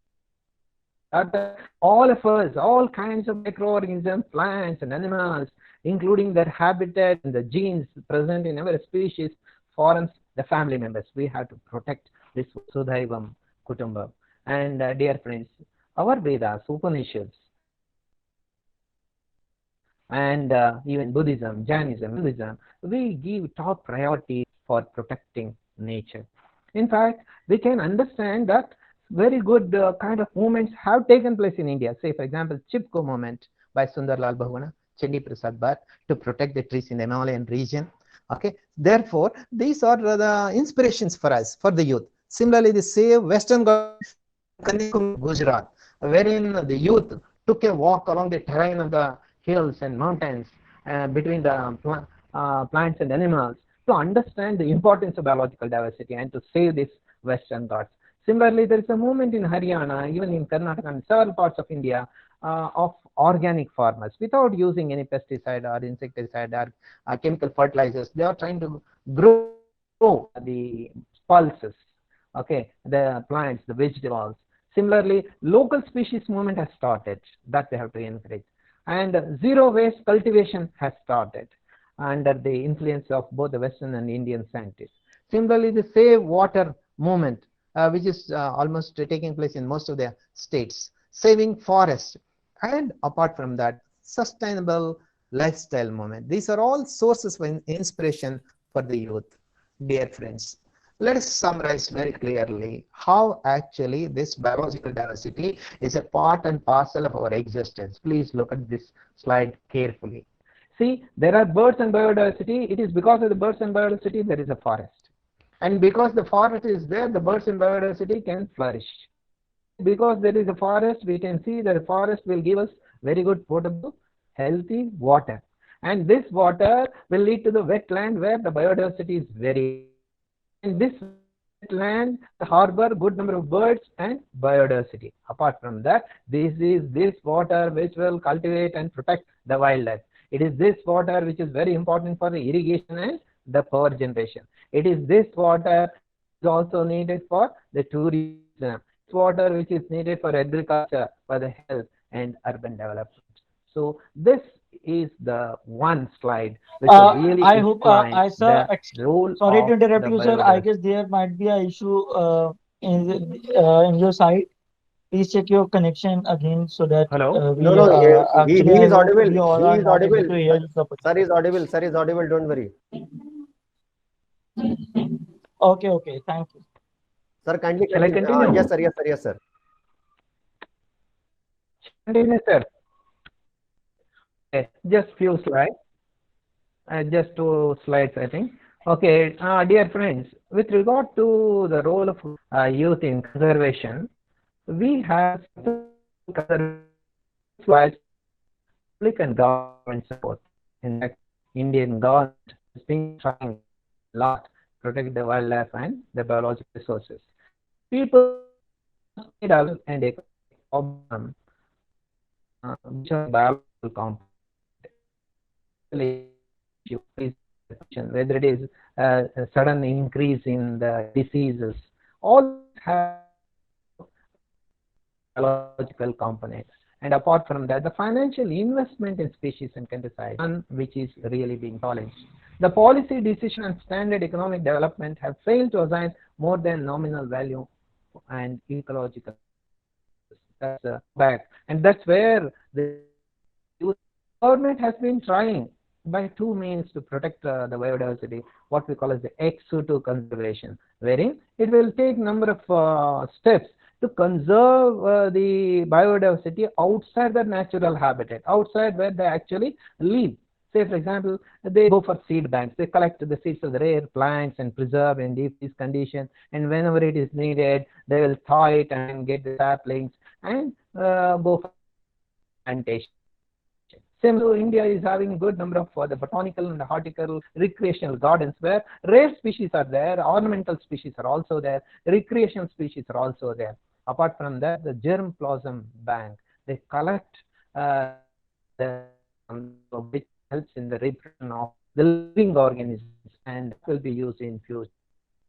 or all of us, all kinds of microorganisms, plants and animals, including their habitat and the genes present in every species, forms the family members. We have to protect this Vasudhaivam Kutumbam. And dear friends, our Vedas, Upanishads, and even Buddhism, Jainism, Hinduism, we give top priority for protecting nature. In fact, we can understand that very good kind of movements have taken place in India. Say, for example, Chipko movement by Sundarlal Bahuguna, Chandi Prasad Bhatt, to protect the trees in the Himalayan region. Okay, therefore, these are the inspirations for us, for the youth. Similarly, the Save Western Kanyakumari, Gujarat, wherein the youth took a walk along the terrain of the hills and mountains between the plants and animals to understand the importance of biological diversity and to save these Western Ghats. Similarly, there is a movement in Haryana, even in Karnataka and several parts of India, of organic farmers without using any pesticide or insecticide or chemical fertilizers. They are trying to grow the pulses, okay, the plants, the vegetables. Similarly, local species movement has started that we have to encourage. And zero waste cultivation has started under the influence of both the Western and Indian scientists. Similarly, the Save Water movement, which is almost taking place in most of the states, saving forests, and apart from that, sustainable lifestyle movement. These are all sources of inspiration for the youth. Dear friends, let us summarize very clearly how actually this biological diversity is a part and parcel of our existence. Please look at this slide carefully. See, there are birds and biodiversity. It is because of the birds and biodiversity there is a forest. And because the forest is there, the birds and biodiversity can flourish. Because there is a forest, we can see that the forest will give us very good potable, healthy water. And this water will lead to the wetland where the biodiversity is very. And this wetland harbor good number of birds and biodiversity. Apart from that, this is this water which will cultivate and protect the wildlife. It is this water which is very important for the irrigation and the power generation. It is this water is also needed for the tourism. This water which is needed for agriculture, for the health and urban development. So this is the one slide which will really I hope, explain sir, the role sorry to of interrupt the you, sir. I biodiversity. guess there might be an issue in your side. Please check your connection again so that Hello? No, we no, actually, he I is hope audible. we all He are is not able audible. to hear you properly. Sir is audible. Sir is audible. Don't worry. Okay, okay, thank you. Sir, kindly Shall I continue. continue? Yes, sir. Yes, sir. Yes, sir. Continue, sir. Okay, just few slides. Just 2 slides, I think. Okay, dear friends, with regard to the role of youth in conservation, we have slides, public and government support. In fact, Indian government has been trying a lot to protect the wildlife and the biological resources. People need and a problem which are biological components, whether it is a sudden increase in the diseases. All have biological component. And apart from that, the financial investment in species and countryside, one which is really being challenged. The policy decision and standard economic development have failed to assign more than nominal value and ecological. That's back, and that's where the government has been trying by two means to protect the biodiversity, what we call as the ex situ conservation, wherein it will take number of steps to conserve the biodiversity outside the natural habitat, outside where they actually live. Say, for example, they go for seed banks. They collect the seeds of the rare plants and preserve in deep freeze condition. And whenever it is needed, they will thaw it and get the saplings and go for plantation. Similarly, India is having a good number of the botanical and horticultural recreational gardens where rare species are there, ornamental species are also there, recreational species are also there. Apart from that, the germ plasm bank, they collect which helps in the reproduction of the living organisms and will be used in future.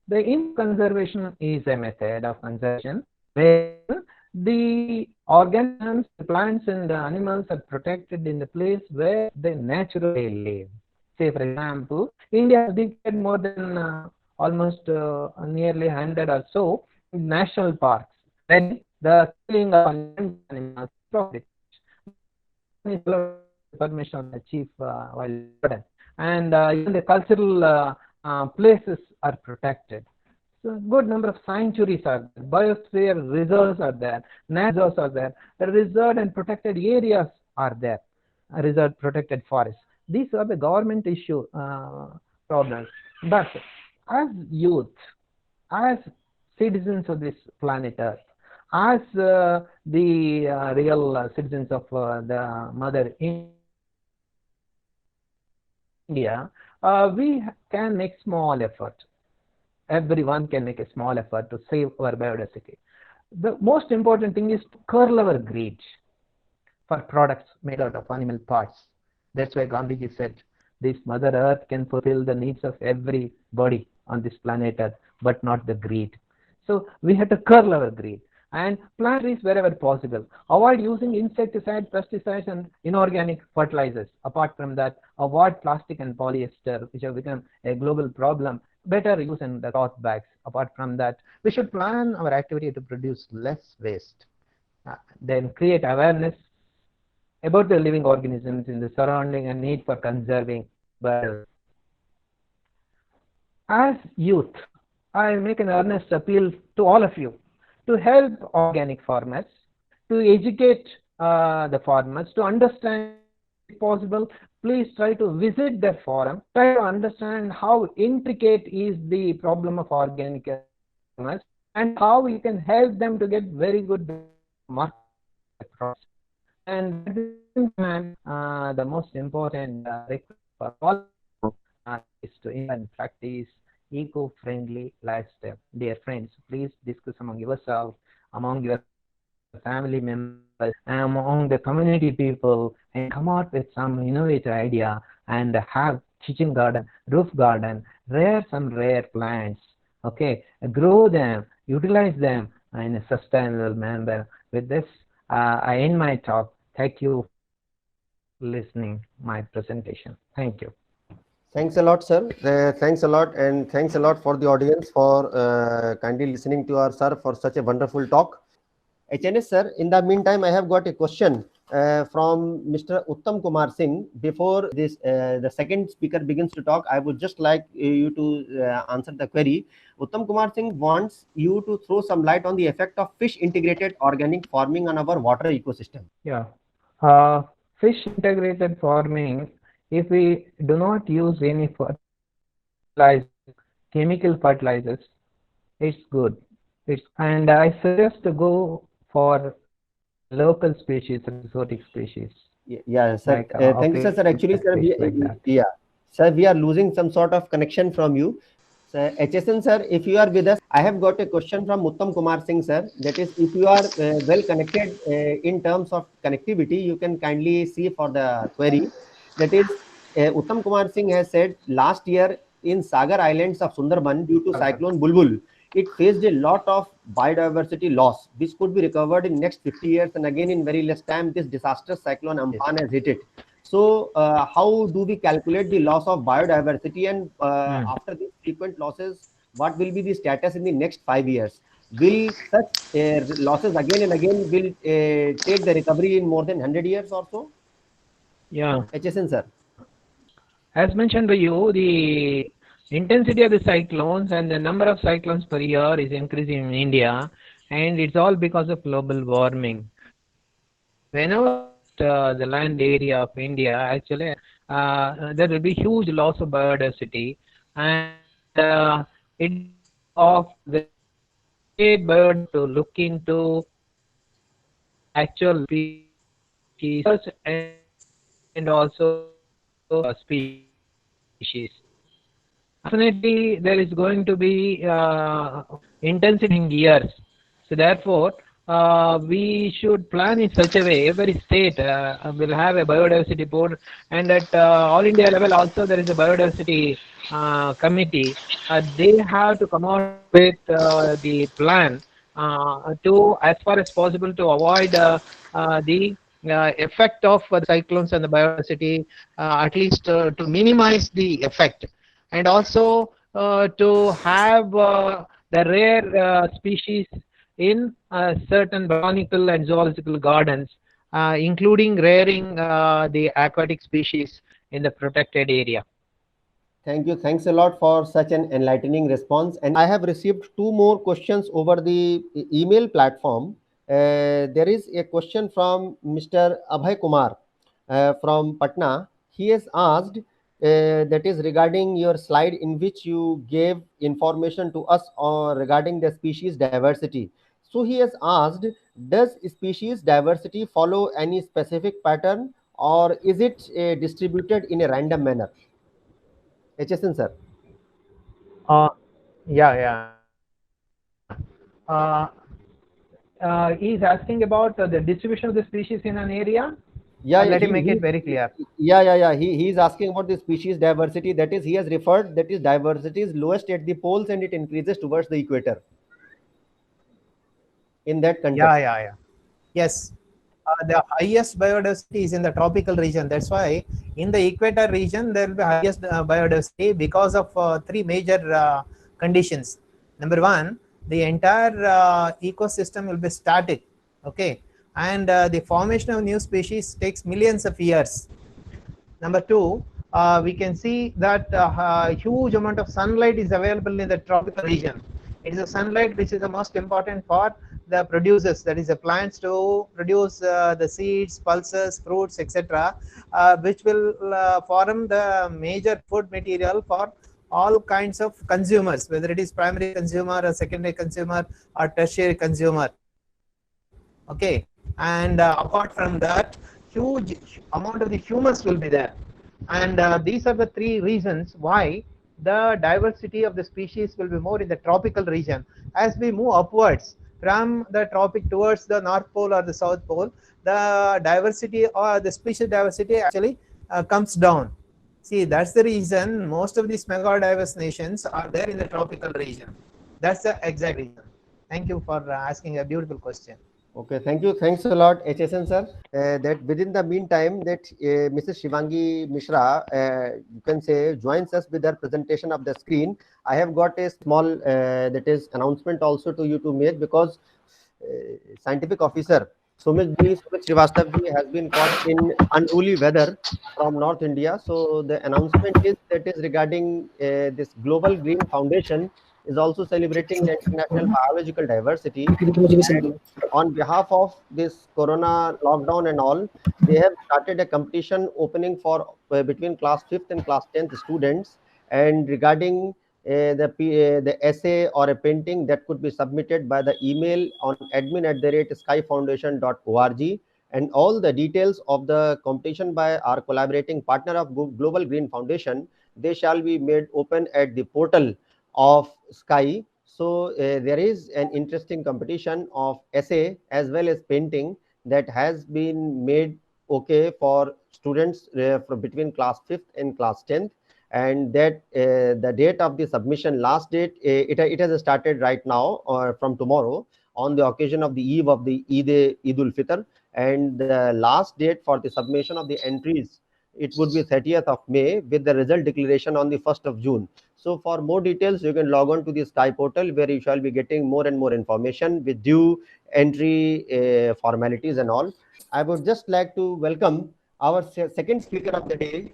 The in conservation is a method of conservation where the organisms, the plants and the animals are protected in the place where they naturally live. Say, for example, India has declared more than almost nearly 100 or so national parks. Then the killing of animals is permission of the chief wild warden, and even the cultural places are protected. So good number of sanctuaries are there, biosphere reserves are there, natural reserves are there, the reserved and protected areas are there, reserved protected forests. These are the government issue problems. But as youth, as citizens of this planet Earth, as the real citizens of the Mother India, we can make small effort. Everyone can make a small effort to save our biodiversity. The most important thing is to curl our greed for products made out of animal parts. That's why Gandhiji said, this Mother Earth can fulfill the needs of everybody on this planet Earth, but not the greed. So we have to curl our greed and plant trees wherever possible. Avoid using insecticides, pesticides, and inorganic fertilizers. Apart from that, avoid plastic and polyester, which have become a global problem. Better use in the cloth bags. Apart from that, we should plan our activity to produce less waste. Then create awareness about the living organisms in the surrounding and need for conserving birds. As youth, I make an earnest appeal to all of you to help organic farmers, to educate the farmers, to understand if possible. Please try to visit their forum, try to understand how intricate is the problem of organic farmers and how you can help them to get very good market process. And at the same time, the most important request for all is to practice eco-friendly lifestyle. Dear friends, please discuss among yourself, among your family members, among the community people, and come out with some innovative idea and have kitchen garden, roof garden, rear some rare plants, okay, grow them, utilize them in a sustainable manner. With this, I end my talk. Thank you for listening my presentation. Thank you. Thanks a lot, sir. Thanks a lot, and thanks a lot for the audience for kindly listening to our sir for such a wonderful talk. HNS sir, in the meantime, I have got a question from Mr. Uttam Kumar Singh. Before this, the second speaker begins to talk, I would just like you to answer the query. Uttam Kumar Singh wants you to throw some light on the effect of fish integrated organic farming on our water ecosystem. Yeah, fish integrated farming, if we do not use any chemical fertilizers, it's good. And I suggest to go for local species, exotic species. Yeah, sir. Like, thank you, sir. Sir, actually, sir, sir, we are losing some sort of connection from you. Sir, HSN, sir, if you are with us, I have got a question from Uttam Kumar Singh, sir. That is, if you are well connected in terms of connectivity, you can kindly see for the query. That is, Uttam Kumar Singh has said last year in Sagar Islands of Sundarban due to cyclone Bulbul, it faced a lot of biodiversity loss, which could be recovered in next 50 years. And again, in very less time, this disastrous cyclone Amphan has hit it. So, how do we calculate the loss of biodiversity? And after these frequent losses, what will be the status in the next 5 years? Will such losses again and again will take the recovery in more than 100 years or so? Yeah. HSN, sir. As mentioned by you, the intensity of the cyclones and the number of cyclones per year is increasing in India, and it's all because of global warming. Whenever the land area of India, actually, there will be huge loss of biodiversity, and it of the state bird to look into actual species and also species. Definitely, there is going to be intensity in years. So therefore, we should plan in such a way. Every state will have a biodiversity board, and at all India level also there is a biodiversity committee. They have to come out with the plan to, as far as possible, to avoid the effect of the cyclones and the biodiversity, at least to minimize the effect, and also to have the rare species in certain botanical and zoological gardens, including rearing the aquatic species in the protected area. Thank you. Thanks a lot for such an enlightening response. And I have received two more questions over the email platform. There is a question from Mr. Abhay Kumar from Patna. He has asked, that is regarding your slide in which you gave information to us regarding the species diversity. So he has asked, does species diversity follow any specific pattern, or is it distributed in a random manner? HSN, sir. Yeah. He's asking about the distribution of the species in an area. Let me make it very clear. Yeah. He is asking about the species diversity. That is, he has referred that is diversity is lowest at the poles and it increases towards the equator. In that context. Yeah. Yes. The highest biodiversity is in the tropical region. That's why in the equator region there will be highest biodiversity because of three major conditions. Number one, the entire ecosystem will be static, okay, and the formation of new species takes millions of years. Number two, we can see that huge amount of sunlight is available in the tropical region. It is the sunlight which is the most important for the producers, that is the plants, to produce the seeds, pulses, fruits, etc., which will form the major food material for all kinds of consumers, whether it is primary consumer or secondary consumer or tertiary consumer. Okay, and apart from that, huge amount of the humus will be there, and these are the three reasons why the diversity of the species will be more in the tropical region. As we move upwards from the tropic towards the North Pole or the South Pole, the diversity or the species diversity actually comes down. See, that's the reason most of these megadiverse nations are there in the tropical region. That's the exact reason. Thank you for asking a beautiful question. Okay, thank you. Thanks a lot, HSN, sir. That within the meantime, that Mrs. Shivaji Mishra, you can say, joins us with her presentation of the screen. I have got a small that is announcement also to you to make, because scientific officer Sumit Srivastav ji has been caught in unruly weather from North India. So the announcement is that is regarding this Global Green Foundation is also celebrating the International Biological Diversity. And on behalf of this Corona lockdown and all, they have started a competition opening for between class 5th and class 10th students, and regarding the essay or a painting that could be submitted by the email on admin@skyfoundation.org, and all the details of the competition by our collaborating partner of Global Green Foundation, they shall be made open at the portal of Sky. So there is an interesting competition of essay as well as painting that has been made okay for students from between class 5th and class 10th. and that the date of the submission, last date, it has started right now or from tomorrow, on the occasion of the eve of the Eid ul Fitr, and the last date for the submission of the entries, it would be 30th of May, with the result declaration on the 1st of June. So for more details, you can log on to the Sky portal, where you shall be getting more and more information with due entry formalities and all. I would just like to welcome our second speaker of the day,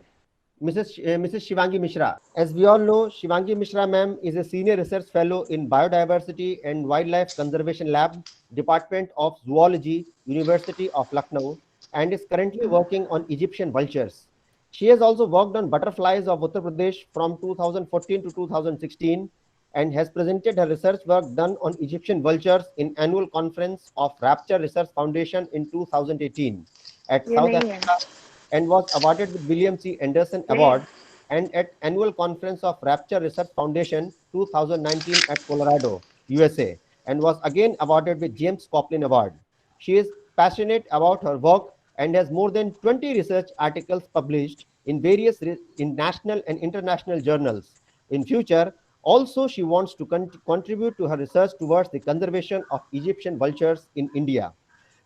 Mrs. Shivaji Mishra. As we all know, Shivaji Mishra ma'am is a senior research fellow in Biodiversity and Wildlife Conservation Lab, Department of Zoology, University of Lucknow, and is currently working on Egyptian vultures. She has also worked on butterflies of Uttar Pradesh from 2014 to 2016, and has presented her research work done on Egyptian vultures in annual conference of Rapture Research Foundation in 2018 at South Africa, and was awarded with William C. Anderson Award, and at annual conference of Rapture Research Foundation 2019 at Colorado, USA, and was again awarded with James Coplin Award. She is passionate about her work and has more than 20 research articles published in various in national and international journals. In future, also she wants to contribute to her research towards the conservation of Egyptian vultures in India.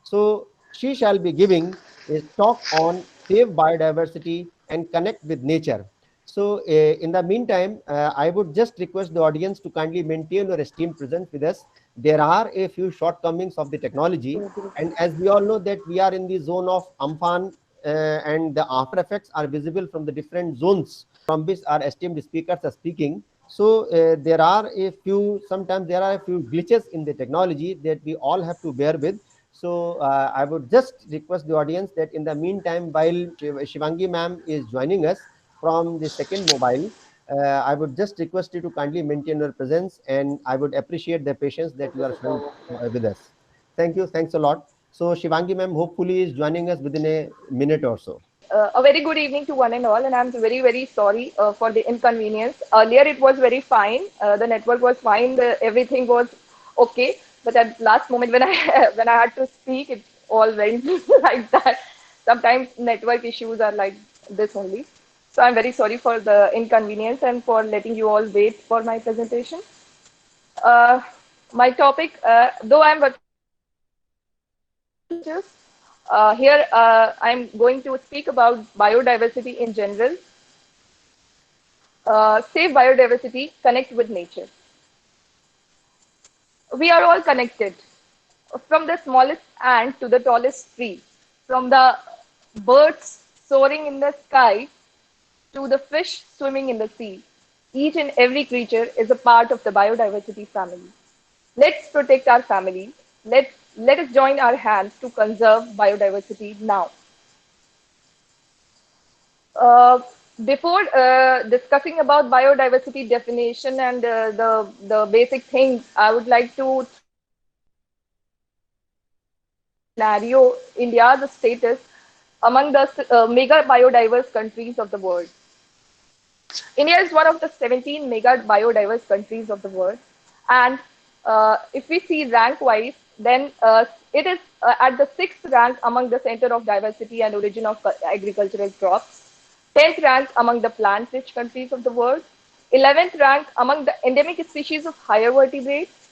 So she shall be giving a talk on save biodiversity and connect with nature. So in the meantime, I would just request the audience to kindly maintain your esteemed presence with us. There are a few shortcomings of the technology, and as we all know that we are in the zone of Amphan, and the after effects are visible from the different zones from which our esteemed speakers are speaking. So sometimes there are a few glitches in the technology that we all have to bear with. So I would just request the audience that in the meantime, while Shivangi ma'am is joining us from the second mobile, I would just request you to kindly maintain your presence, and I would appreciate the patience that you are showing with us. Thank you. Thanks a lot. So Shivangi ma'am hopefully is joining us within a minute or so. A very good evening to one and all, and I'm very, very sorry for the inconvenience. Earlier, it was very fine. The network was fine. Everything was okay. But at last moment, when I when I had to speak, it all went like that. Sometimes network issues are like this only. So I'm very sorry for the inconvenience and for letting you all wait for my presentation. Uh, my topic, though I'm working here, I'm going to speak about biodiversity in general. Save biodiversity, connect with nature. We are all connected, from the smallest ant to the tallest tree, from the birds soaring in the sky to the fish swimming in the sea. Each and every creature is a part of the biodiversity family. Let's protect our family. Let us join our hands to conserve biodiversity now. Uh, before discussing about biodiversity definition and the basic things, I would like to scenario India's status among the mega biodiverse countries of the world. India is one of the 17 mega biodiverse countries of the world, and if we see rank wise, then it is at the sixth rank among the center of diversity and origin of agricultural crops. 10th rank among the plant-rich countries of the world, 11th rank among the endemic species of higher vertebrates,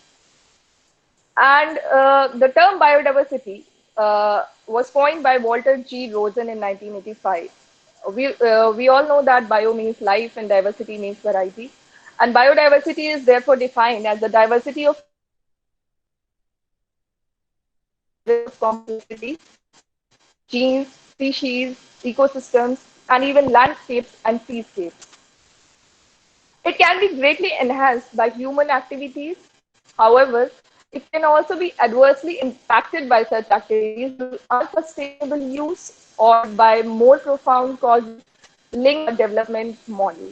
and the term biodiversity was coined by Walter G. Rosen in 1985. We all know that bio means life and diversity means variety. And biodiversity is therefore defined as the diversity of complexity, genes, species, ecosystems, and even landscapes and seascapes. It can be greatly enhanced by human activities. However, it can also be adversely impacted by such activities due to unsustainable use or by more profound causes linked to development model.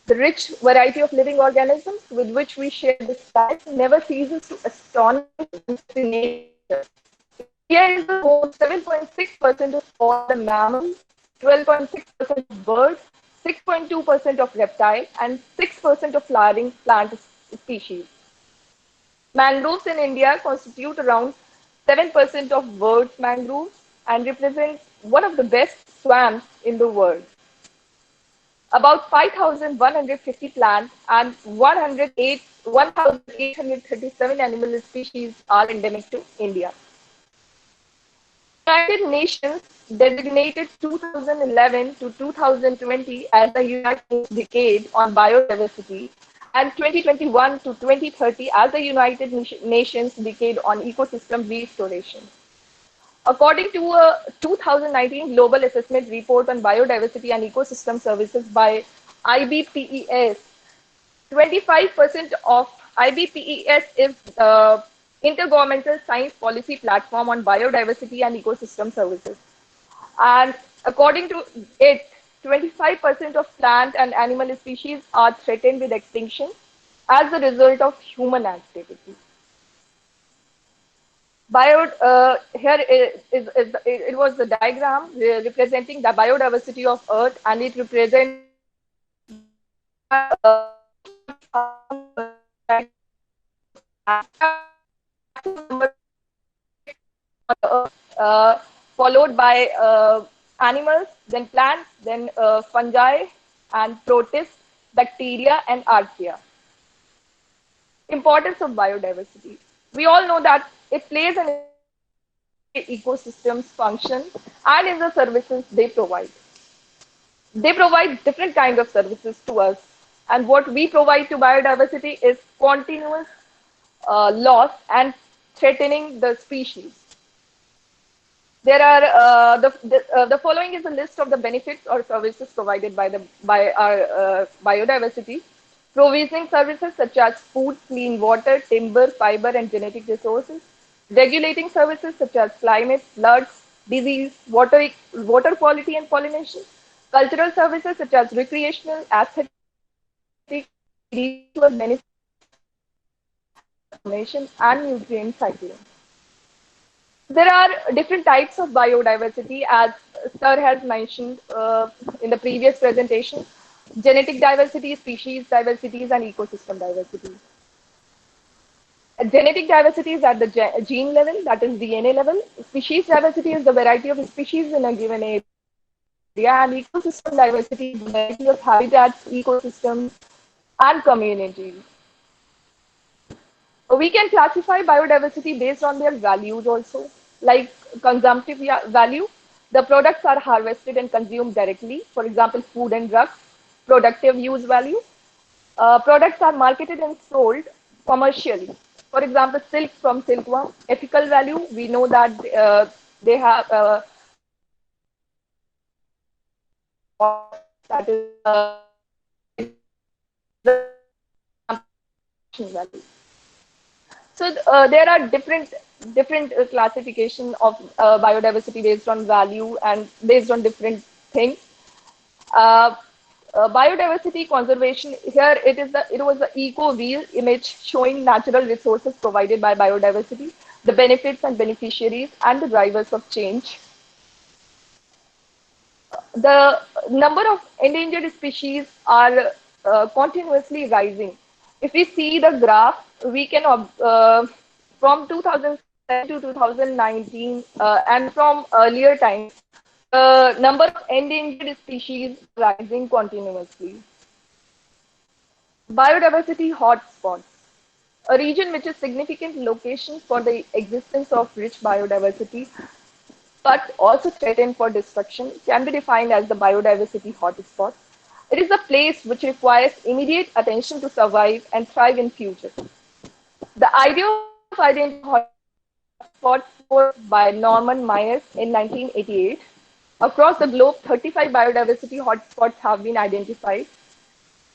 The rich variety of living organisms with which we share this planet never ceases to astonish and fascinate us. India is the home 7.6% of all the mammals, 12.6% of birds, 6.2% of reptile, and 6% of flowering plant species. Mangroves in India constitute around 7% of world's mangroves and represent one of the best swamps in the world. About 5,150 plant and 1,837 animal species are endemic to India. United Nations designated 2011 to 2020 as the United Nations Decade on Biodiversity and 2021 to 2030 as the United Nations Decade on Ecosystem Restoration. According to a 2019 Global Assessment Report on Biodiversity and Ecosystem Services by IBPES, 25% of IBPES is intergovernmental science policy platform on biodiversity and ecosystem services. And according to it, 25% of plant and animal species are threatened with extinction as a result of human activity. Here it was the diagram representing the biodiversity of Earth, and it represents followed by animals, then plants, then fungi and protists, bacteria and archaea. Importance of biodiversity. We all know that it plays an ecosystems function and in the services they provide. They provide different kinds of services to us, and what we provide to biodiversity is continuous loss and threatening the species. There are the following is a list of the benefits or services provided by our biodiversity. Provisioning services such as food, clean water, timber, fiber, and genetic resources. Regulating services such as climate, floods, disease, water quality, and pollination. Cultural services such as recreational, aesthetic, spiritual benefits, and nutrient cycling. There are different types of biodiversity, as Sir has mentioned in the previous presentation: genetic diversity, species diversities, and ecosystem diversity. Genetic diversity is at the gene level, that is DNA level. Species diversity is the variety of species in a given area, and ecosystem diversity is the variety of habitats, ecosystems, and communities. We can classify biodiversity based on their values also, like consumptive value. The products are harvested and consumed directly, for example, food and drugs. Productive use value. Products are marketed and sold commercially. For example, silk from silkworm. Ethical value, we know that they have that is value. So there are different classification of biodiversity based on value and based on different things. Biodiversity conservation, here it was the eco wheel image showing natural resources provided by biodiversity, the benefits and beneficiaries, and the drivers of change. The number of endangered species are continuously rising. If we see the graph, we can from 2007 to 2019 and from earlier times, the number of endangered species rising continuously. Biodiversity hotspots, a region which is significant location for the existence of rich biodiversity, but also threatened for destruction, can be defined as the biodiversity hotspot. It is a place which requires immediate attention to survive and thrive in future. The idea of identifying hotspots was by Norman Myers in 1988. Across the globe, 35 biodiversity hotspots have been identified.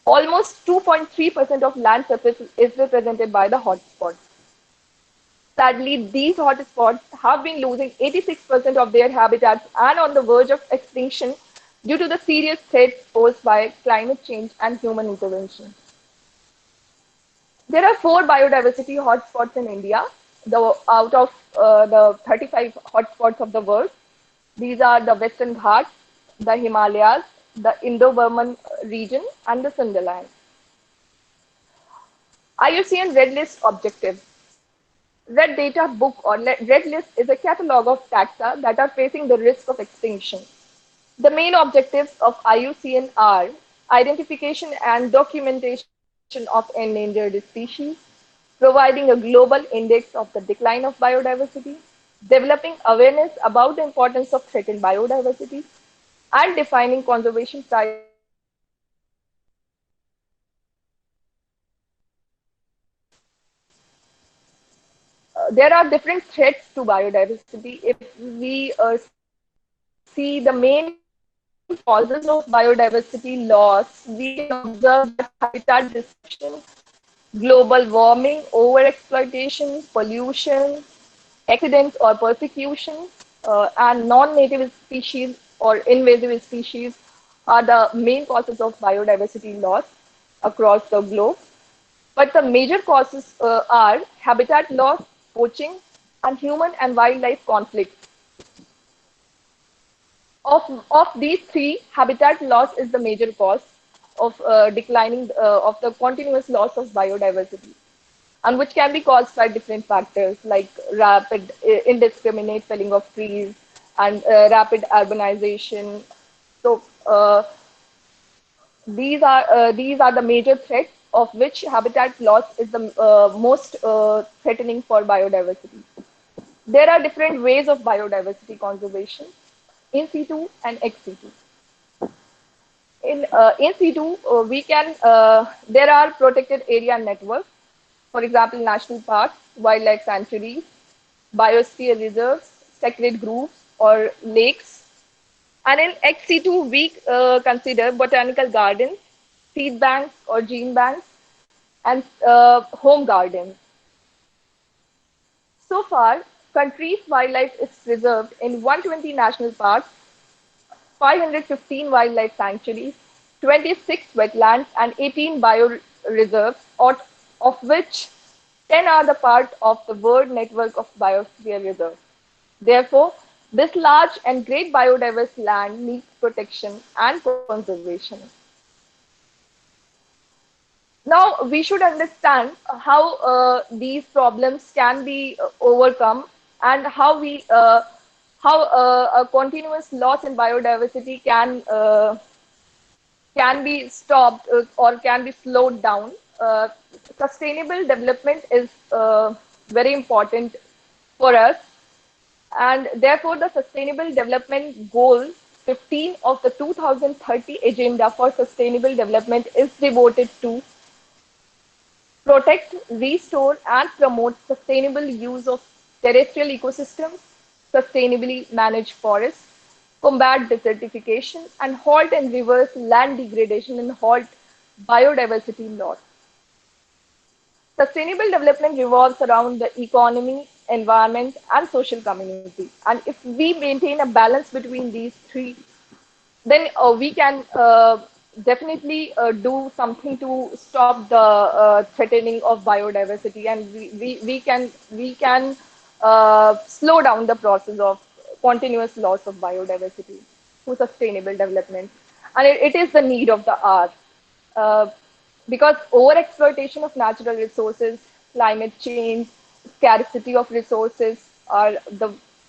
Almost 2.3% of land surface is represented by the hotspots. Sadly, these hotspots have been losing 86% of their habitats and on the verge of extinction due to the serious threats posed by climate change and human intervention. There are 4 biodiversity hotspots in India, out of the 35 hotspots of the world. These are the Western Ghats, the Himalayas, the Indo-Burman region, and the Sundaland. IUCN Red List objectives. Red Data Book or Red List is a catalog of taxa that are facing the risk of extinction. The main objectives of IUCN are identification and documentation of endangered species, providing a global index of the decline of biodiversity, developing awareness about the importance of threatened biodiversity, and defining conservation priorities and strategies. There are different threats to biodiversity. If we see the main causes of biodiversity loss, we can observe that habitat destruction, global warming, overexploitation, pollution, accidents or persecution, and non-native species or invasive species are the main causes of biodiversity loss across the globe. But the major causes are habitat loss, poaching, and human and wildlife conflict. Of these three, habitat loss is the major cause of declining of the continuous loss of biodiversity, and which can be caused by different factors like rapid, indiscriminate felling of trees and rapid urbanization. So these are the major threats, of which habitat loss is the most threatening for biodiversity. There are different ways of biodiversity conservation: in situ and ex situ. In situ, there are protected area networks, for example, national parks, wildlife sanctuaries, biosphere reserves, sacred groves, or lakes. And in ex situ, we consider botanical gardens, seed banks or gene banks, and home gardens. So far, country's wildlife is preserved in 120 national parks, 515 wildlife sanctuaries, 26 wetlands, and 18 bioreserves, of which 10 are the part of the world network of biosphere reserves. Therefore, this large and great biodiverse land needs protection and conservation. Now, we should understand how these problems can be overcome, and how a continuous loss in biodiversity can be stopped or can be slowed down. Sustainable development is very important for us, and therefore the Sustainable Development Goal 15 of the 2030 Agenda for Sustainable Development is devoted to protect, restore, and promote sustainable use of terrestrial ecosystems, sustainably manage forests, combat desertification, and halt and reverse land degradation and halt biodiversity loss. Sustainable development revolves around the economy, environment, and social community. And if we maintain a balance between these three, then we can definitely do something to stop the threatening of biodiversity, and we can slow down the process of continuous loss of biodiversity through sustainable development. And it is the need of the hour. Uh, because overexploitation of natural resources, climate change, scarcity of resources are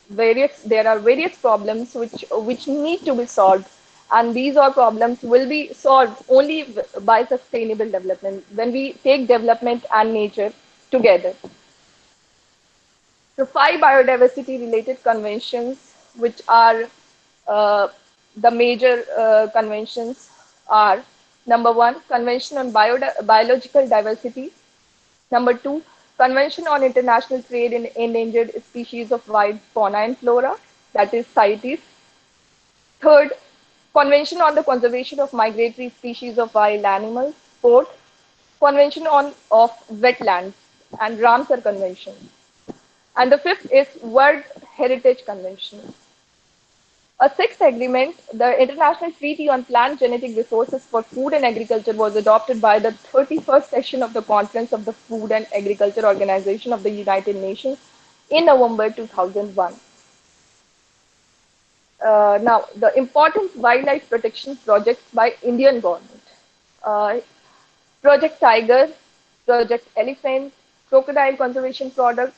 there are various problems which need to be solved, and these all problems will be solved only by sustainable development when we take development and nature together. The 5 biodiversity-related conventions, which are the major conventions, are: number one, Convention on Biological Diversity; number two, Convention on International Trade in Endangered Species of Wild Fauna and Flora, that is CITES; third, Convention on the Conservation of Migratory Species of Wild Animals; fourth, Convention of Wetlands and Ramsar Convention; and the fifth is World Heritage Convention. A sixth agreement, the International Treaty on Plant Genetic Resources for Food and Agriculture, was adopted by the 31st session of the Conference of the Food and Agriculture Organization of the United Nations in November 2001. Now, the important wildlife protection projects by Indian government. Uh, Project Tiger, Project Elephant, Crocodile Conservation Project,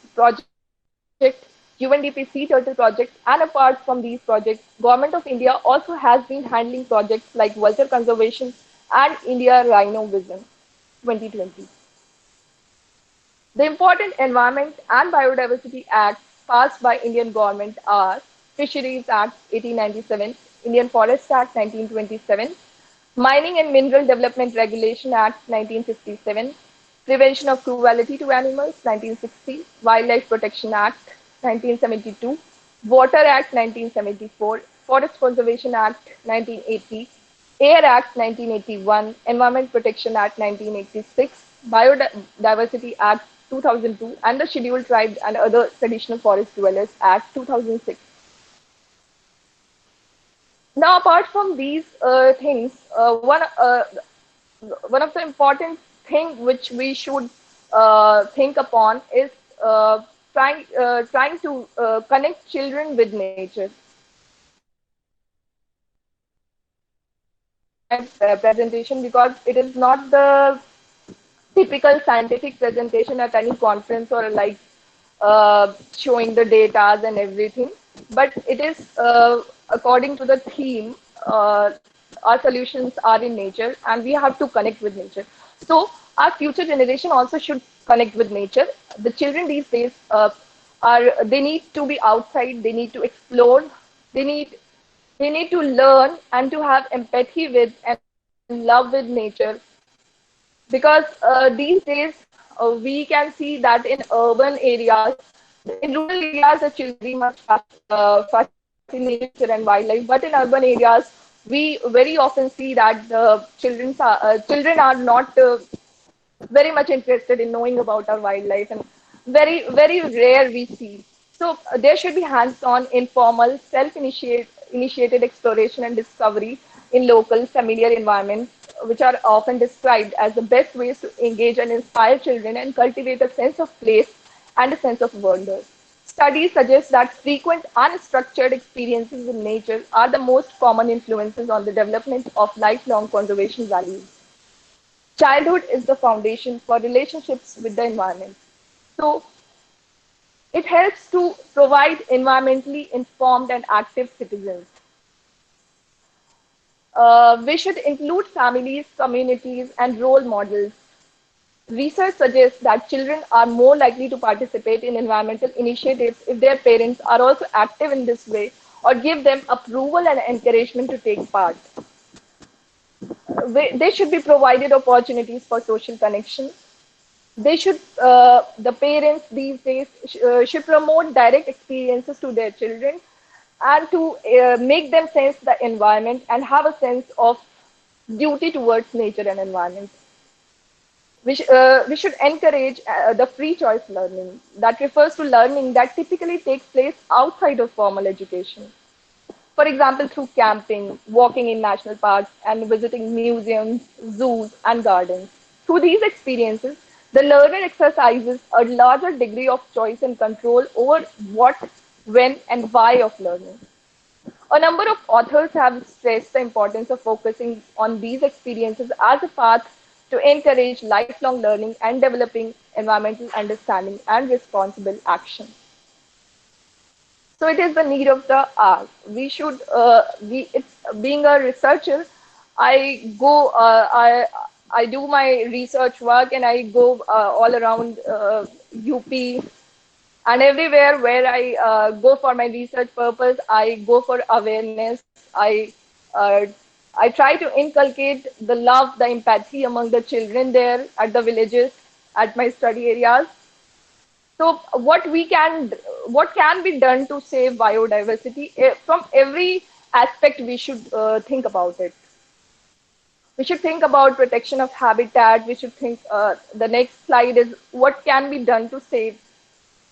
UNDP Sea Turtle Project, and apart from these projects, Government of India also has been handling projects like vulture conservation, and India Rhino Vision 2020. The important Environment and Biodiversity Acts passed by Indian government are Fisheries Act 1897, Indian Forest Act 1927, Mining and Mineral Development Regulation Act 1957, Prevention of Cruelty to Animals 1960, Wildlife Protection Act 1972, Water Act 1974, Forest Conservation Act 1980, Air Act 1981, Environment Protection Act 1986, Biodiversity Act 2002, and the Scheduled Tribes and Other Traditional Forest Dwellers Act 2006. Now, apart from these things, one of the important thing which we should think upon is trying to connect children with nature. Presentation, because it is not the typical scientific presentation at any conference or like showing the data and everything, but it is according to the theme. Our solutions are in nature, and we have to connect with nature. So our future generation also should connect with nature. The children these days they need to be outside. They need to explore. They need they need to learn and to have empathy with and love with nature, because these days we can see that in urban areas, in rural areas, the children are very much fascinated with nature and wildlife, but in urban areas, we very often see that the children are not very much interested in knowing about our wildlife, and very rare we see. So there should be hands-on, informal, self-initiated exploration and discovery in local, familiar environments, which are often described as the best ways to engage and inspire children and cultivate a sense of place and a sense of wonder. Studies suggest that frequent unstructured experiences in nature are the most common influences on the development of lifelong conservation values. Childhood is the foundation for relationships with the environment. So it helps to provide environmentally informed and active citizens. We should include families, communities, and role models. Research suggests that children are more likely to participate in environmental initiatives if their parents are also active in this way or give them approval and encouragement to take part. They should be provided opportunities for social connection. The parents these days should promote direct experiences to their children and to make them sense the environment and have a sense of duty towards nature and environment. We should encourage the free choice learning that refers to learning that typically takes place outside of formal education. For example, through camping, walking in national parks, and visiting museums, zoos, and gardens. Through these experiences, the learner exercises a larger degree of choice and control over what, when, and why of learning. A number of authors have stressed the importance of focusing on these experiences as a path to encourage lifelong learning and developing environmental understanding and responsible action. So it is the need of the hour. We should, it's, being a researcher, I go, I do my research work and I go all around UP and everywhere where I go for my research purpose. I go for awareness. Uh, I try to inculcate the love, the empathy among the children there at the villages, at my study areas. So what can be done to save biodiversity? From every aspect, we should think about it. We should think about protection of habitat. We should think, the next slide is what can be done to save.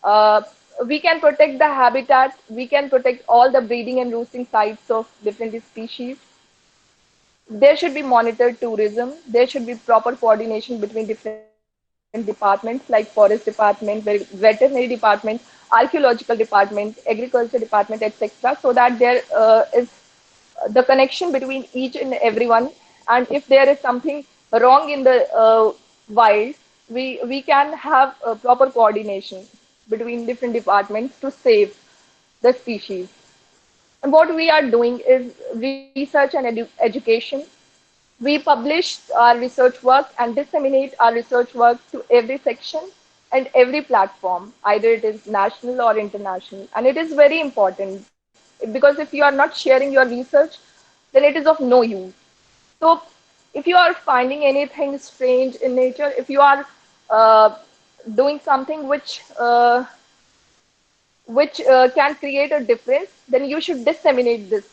Uh, we can protect the habitat. We can protect all the breeding and roosting sites of different species. There should be monitored tourism. There should be proper coordination between different departments like forest department, veterinary department, archaeological department, agriculture department, etc. So that there is the connection between each and everyone. And if there is something wrong in the wild, we can have proper coordination between different departments to save the species. And what we are doing is research and education. We publish our research work and disseminate our research work to every section and every platform, either it is national or international. And it is very important because if you are not sharing your research, then it is of no use. So if you are finding anything strange in nature, if you are uh, doing something which can create a difference, then you should disseminate this.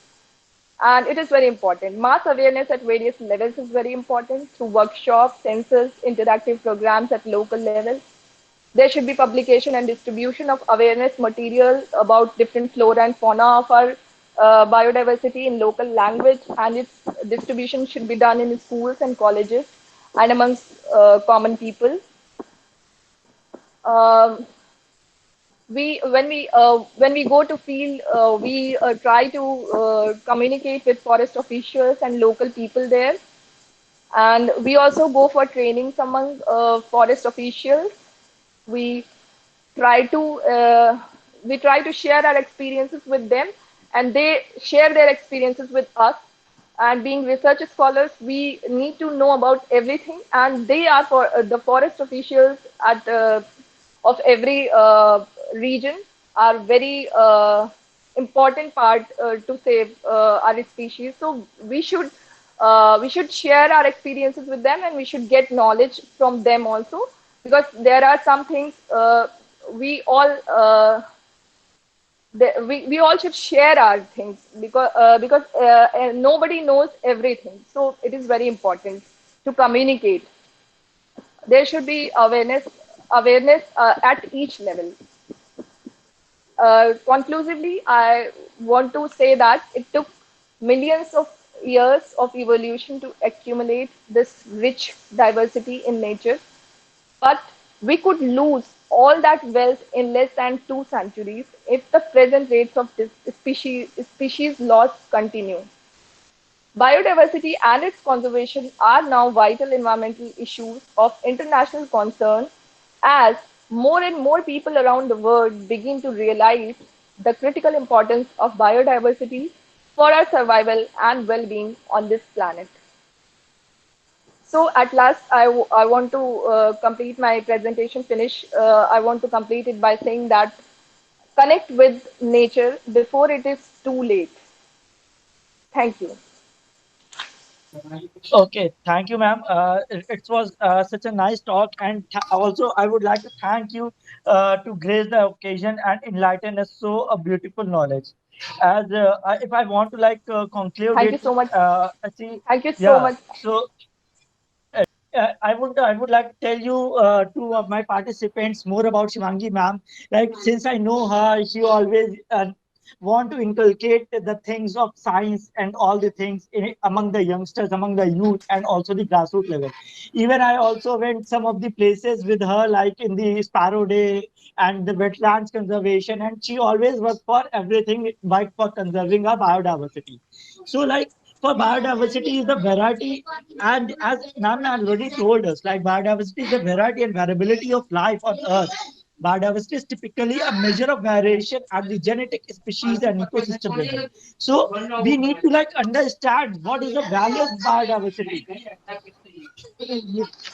And it is very important. Mass awareness at various levels is very important through workshops, sensors, interactive programs at local level. There should be publication and distribution of awareness material about different flora and fauna of our biodiversity in local language, and its distribution should be done in schools and colleges and amongst common people. Um, when we go to field, we try to communicate with forest officials and local people there, and we also go for trainings among forest officials. We try to share our experiences with them, and they share their experiences with us. And being research scholars, we need to know about everything, and they are for the forest officials at of every region are very important part to save our species. So we should share our experiences with them, and we should get knowledge from them also, because there are some things we all we all should share our things, because nobody knows everything. So it is very important to communicate. There should be awareness at each level. Conclusively, I want to say that it took millions of years of evolution to accumulate this rich diversity in nature, but we could lose all that wealth in less than 2 centuries if the present rates of this species loss continue. Biodiversity and its conservation are now vital environmental issues of international concern, as more and more people around the world begin to realize the critical importance of biodiversity for our survival and well-being on this planet. So at last, I want to complete my presentation, I want to complete it by saying that connect with nature before it is too late. Thank you. Okay, thank you, ma'am. It was such a nice talk, and also I would like to thank you to grace the occasion and enlighten us so a beautiful knowledge. As if I want to conclude Thank you it, so much. actually, Thank you so yeah. much. So I would like to tell you two of my participants more about Shivangi ma'am. Like since I know her, she always want to inculcate the things of science and all the things among the youngsters, among the youth, and also the grassroots level. Even I also went some of the places with her, like in the Sparrow Day and the wetlands conservation, and she always worked for everything, like for conserving our biodiversity. So like for biodiversity is the variety, and as Nam already told us, like biodiversity is the variety and variability of life on Earth. Biodiversity is typically a measure of variation at the genetic, species, and ecosystem level. So we need to like understand what is the value of biodiversity.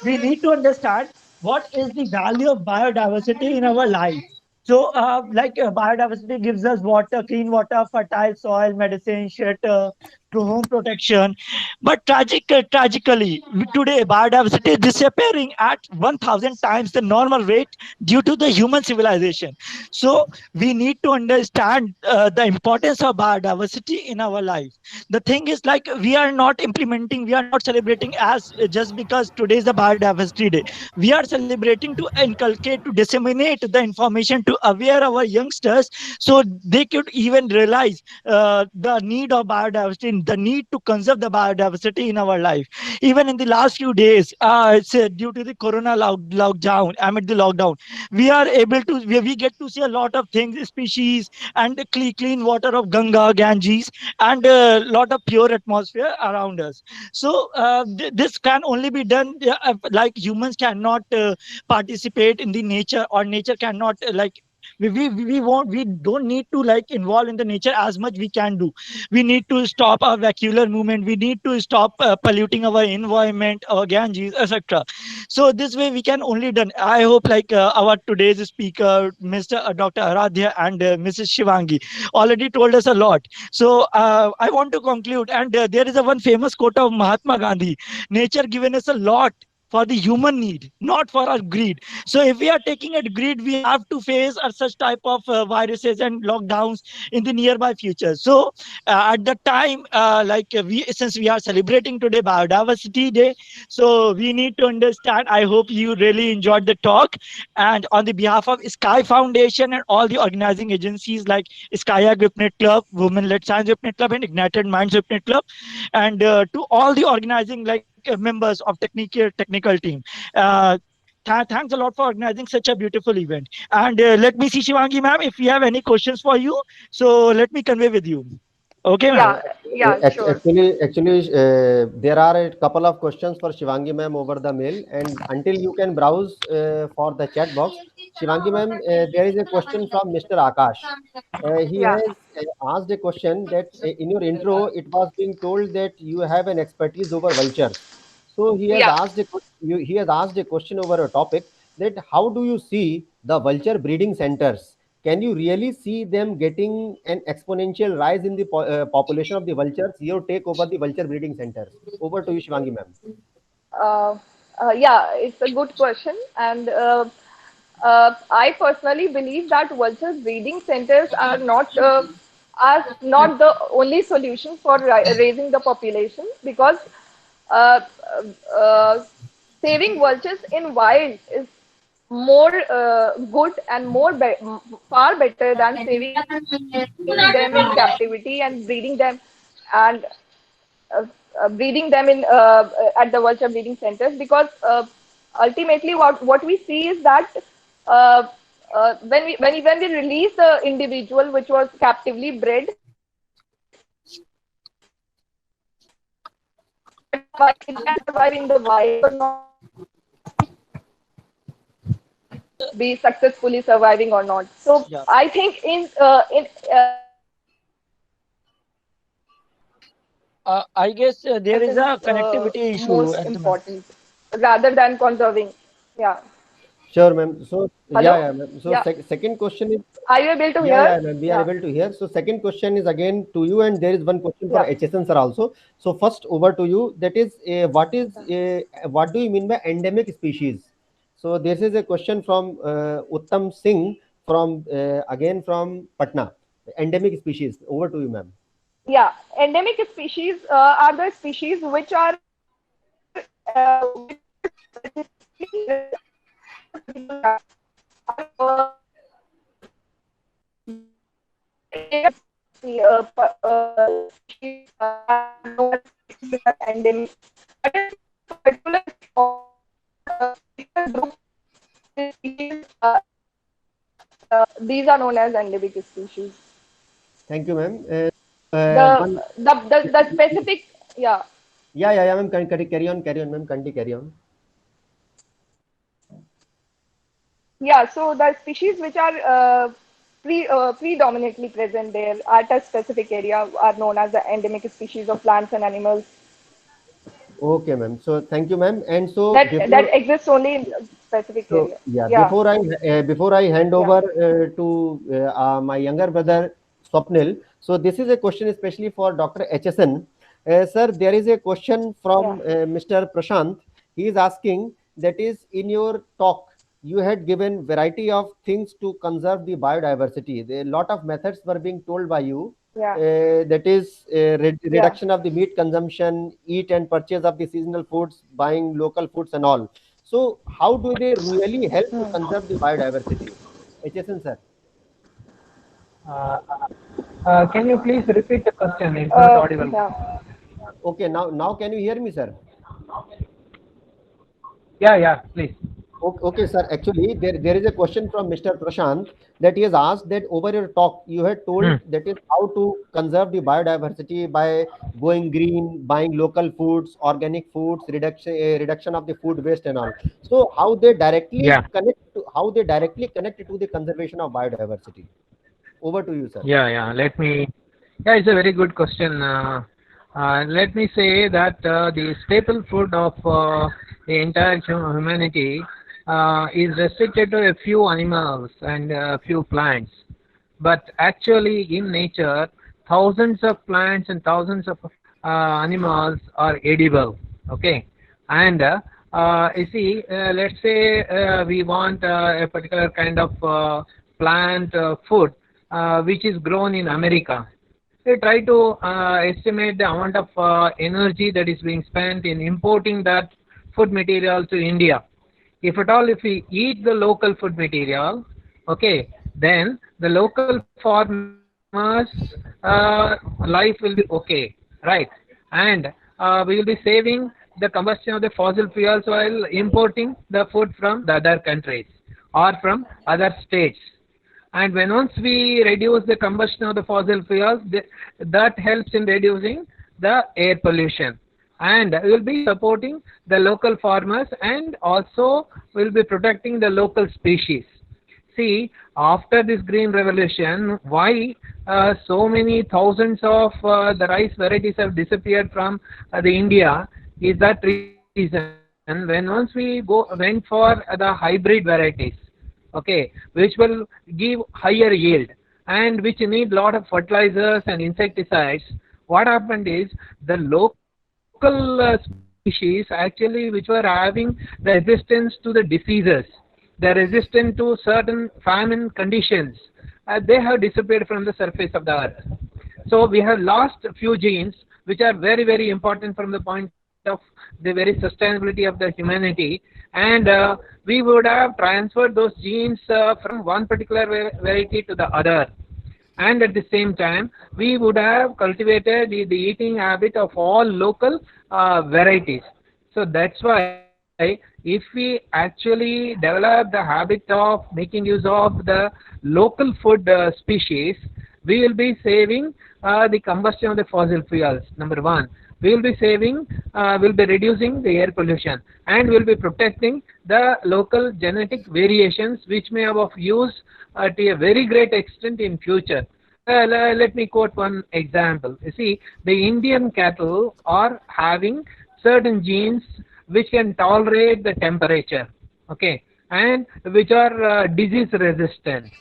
We need to understand what is the value of biodiversity in our life. So, biodiversity gives us water, clean water, fertile soil, medicine, shelter, to home protection. But tragically, today biodiversity is disappearing at 1,000 times the normal rate due to the human civilization. So, we need to understand the importance of biodiversity in our life. The thing is, like, we are not implementing, we are not celebrating as just because today is the biodiversity day. We are celebrating to inculcate, to disseminate the information, to aware our youngsters, so they could even realize the need of biodiversity, the need to conserve the biodiversity in our life. Even in the last few days, it's due to the corona lockdown, amid the lockdown, we are able to, we get to see a lot of things, species, and the clean water of Ganga, Ganges, and a lot of pure atmosphere around us. So this can only be done, like humans cannot participate in the nature, or nature cannot We don't need to like involve in the nature as much we can do. We need to stop our vehicular movement. We need to stop polluting our environment, our Ganges, etc. So this way we can only done. I hope like our today's speaker, Mr. Dr. Aradhya and Mrs. Shivangi, already told us a lot. So I want to conclude, and there is a one famous quote of Mahatma Gandhi: "Nature given us a lot for the human need, not for our greed." So if we are taking it greed, we have to face such type of viruses and lockdowns in the nearby future. So at the time, we, since we are celebrating today Biodiversity Day, so we need to understand. I hope you really enjoyed the talk. And on the behalf of Sky Foundation and all the organizing agencies like SKYAAC VIPNET Club, Women-led Science VIPNET Club, and Ignited Minds VIPNET Club, and to all the organizing members of technical team. Uh, Thanks a lot for organizing such a beautiful event. And let me see, Shivangi ma'am, if we have any questions for you. So let me convey with you. Okay, ma'am. Yeah, sure. There are a couple of questions for Shivangi ma'am over the mail, and until you can browse for the chat box, Shivangi ma'am, there is a question from Mr. Akash. He Yeah. has asked a question that in your intro it was being told that you have an expertise over vultures. So Yeah. he has asked a question over a topic that how do you see the vulture breeding centers? Can you really see them getting an exponential rise in the population of the vultures? Your take over the vulture breeding centers. Over to you, Shivangi ma'am. Uh, yeah, it's a good question, and I personally believe that vultures breeding centers are not the only solution for raising the population, because uh, uh, saving vultures in wild is more good and far better than saving them in captivity and breeding them and breeding them in at the vulture breeding centers, because ultimately what we see is that uh, when we release the individual which was captively bred, it can survive in the wild or not, be successfully surviving or not. So Yeah. I think I guess there is is a connectivity issue most at the moment. important rather than conserving. Yeah. Sure, ma'am. So, Hello? ma'am. So, Yeah. second question is, Are you able to hear? ma'am. We are Yeah. able to hear. So, second question is again to you, and there is one question for Yeah. HSN sir also. So, first over to you. That is, what do you mean by endemic species? So, this is a question from Uttam Singh from again from Patna. Endemic species. Over to you, ma'am. Yeah. Endemic species are the species which are endemic. But in particular group species, these are known as endemic species. Thank you, ma'am. The One. the specific, yeah. Ma'am. Carry on, ma'am. Carry on. Yeah, so the species which are predominantly present there at a specific area are known as the endemic species of plants and animals Okay, ma'am. So, thank you, ma'am. And so, that exists only in a specific area. Yeah, before I hand yeah, over to my younger brother Swapnil, so this is a question especially for Dr. HSN. Sir, there is a question yeah, from Mr. Prashant. He is asking that is in your talk you had given variety of things to conserve the biodiversity. A lot of methods were being told by you. yeah, That is yeah. reduction of the meat consumption, eat and purchase of the seasonal foods, buying local foods and all. So how do they really help to Hmm. conserve the biodiversity? HSN sir. Uh, can you please repeat the question? It's not audible. Yeah, Okay, now can you hear me, sir? Yeah, please. Okay, sir. Actually, there is a question from Mr. Prashant that he has asked that over your talk you had told Hmm. that is how to conserve the biodiversity by going green, buying local foods, organic foods, reduction of the food waste and all. So how they directly Yeah. connect to how they directly connect to the conservation of biodiversity. Over to you, sir. Yeah. Let me. Yeah, it's a very good question. Let me say that the staple food of the entire humanity is restricted to a few animals and a few plants. But actually, in nature, thousands of plants and thousands of animals are edible. Okay, and you see, let's say we want a particular kind of plant food which is grown in America. They try to estimate the amount of energy that is being spent in importing that food material to India. If at all, if we eat the local food material, okay, then the local farmers' life will be okay, right? And we will be saving the combustion of the fossil fuels while importing the food from the other countries or from other states. And when once we reduce the combustion of the fossil fuels, that helps in reducing the air pollution. And we will be supporting the local farmers and also will be protecting the local species. See, after this green revolution, why so many thousands of the rice varieties have disappeared from the India is that reason. When once we went for the hybrid varieties, okay, which will give higher yield and which need lot of fertilizers and insecticides, what happened is the local species actually which were having the resistance to the diseases, they are resistant to certain famine conditions, they have disappeared from the surface of the earth. So we have lost a few genes which are very, very important from the point of the very sustainability of the humanity, and we would have transferred those genes from one particular variety to the other, and at the same time we would have cultivated the eating habit of all local varieties. So that's why if we actually develop the habit of making use of the local food species, we will be saving the combustion of the fossil fuels, number one. We will be saving, will be reducing the air pollution, and will be protecting the local genetic variations which may have of use to a very great extent in future. Let me quote one example. You see, the Indian cattle are having certain genes which can tolerate the temperature, okay, and which are disease resistant.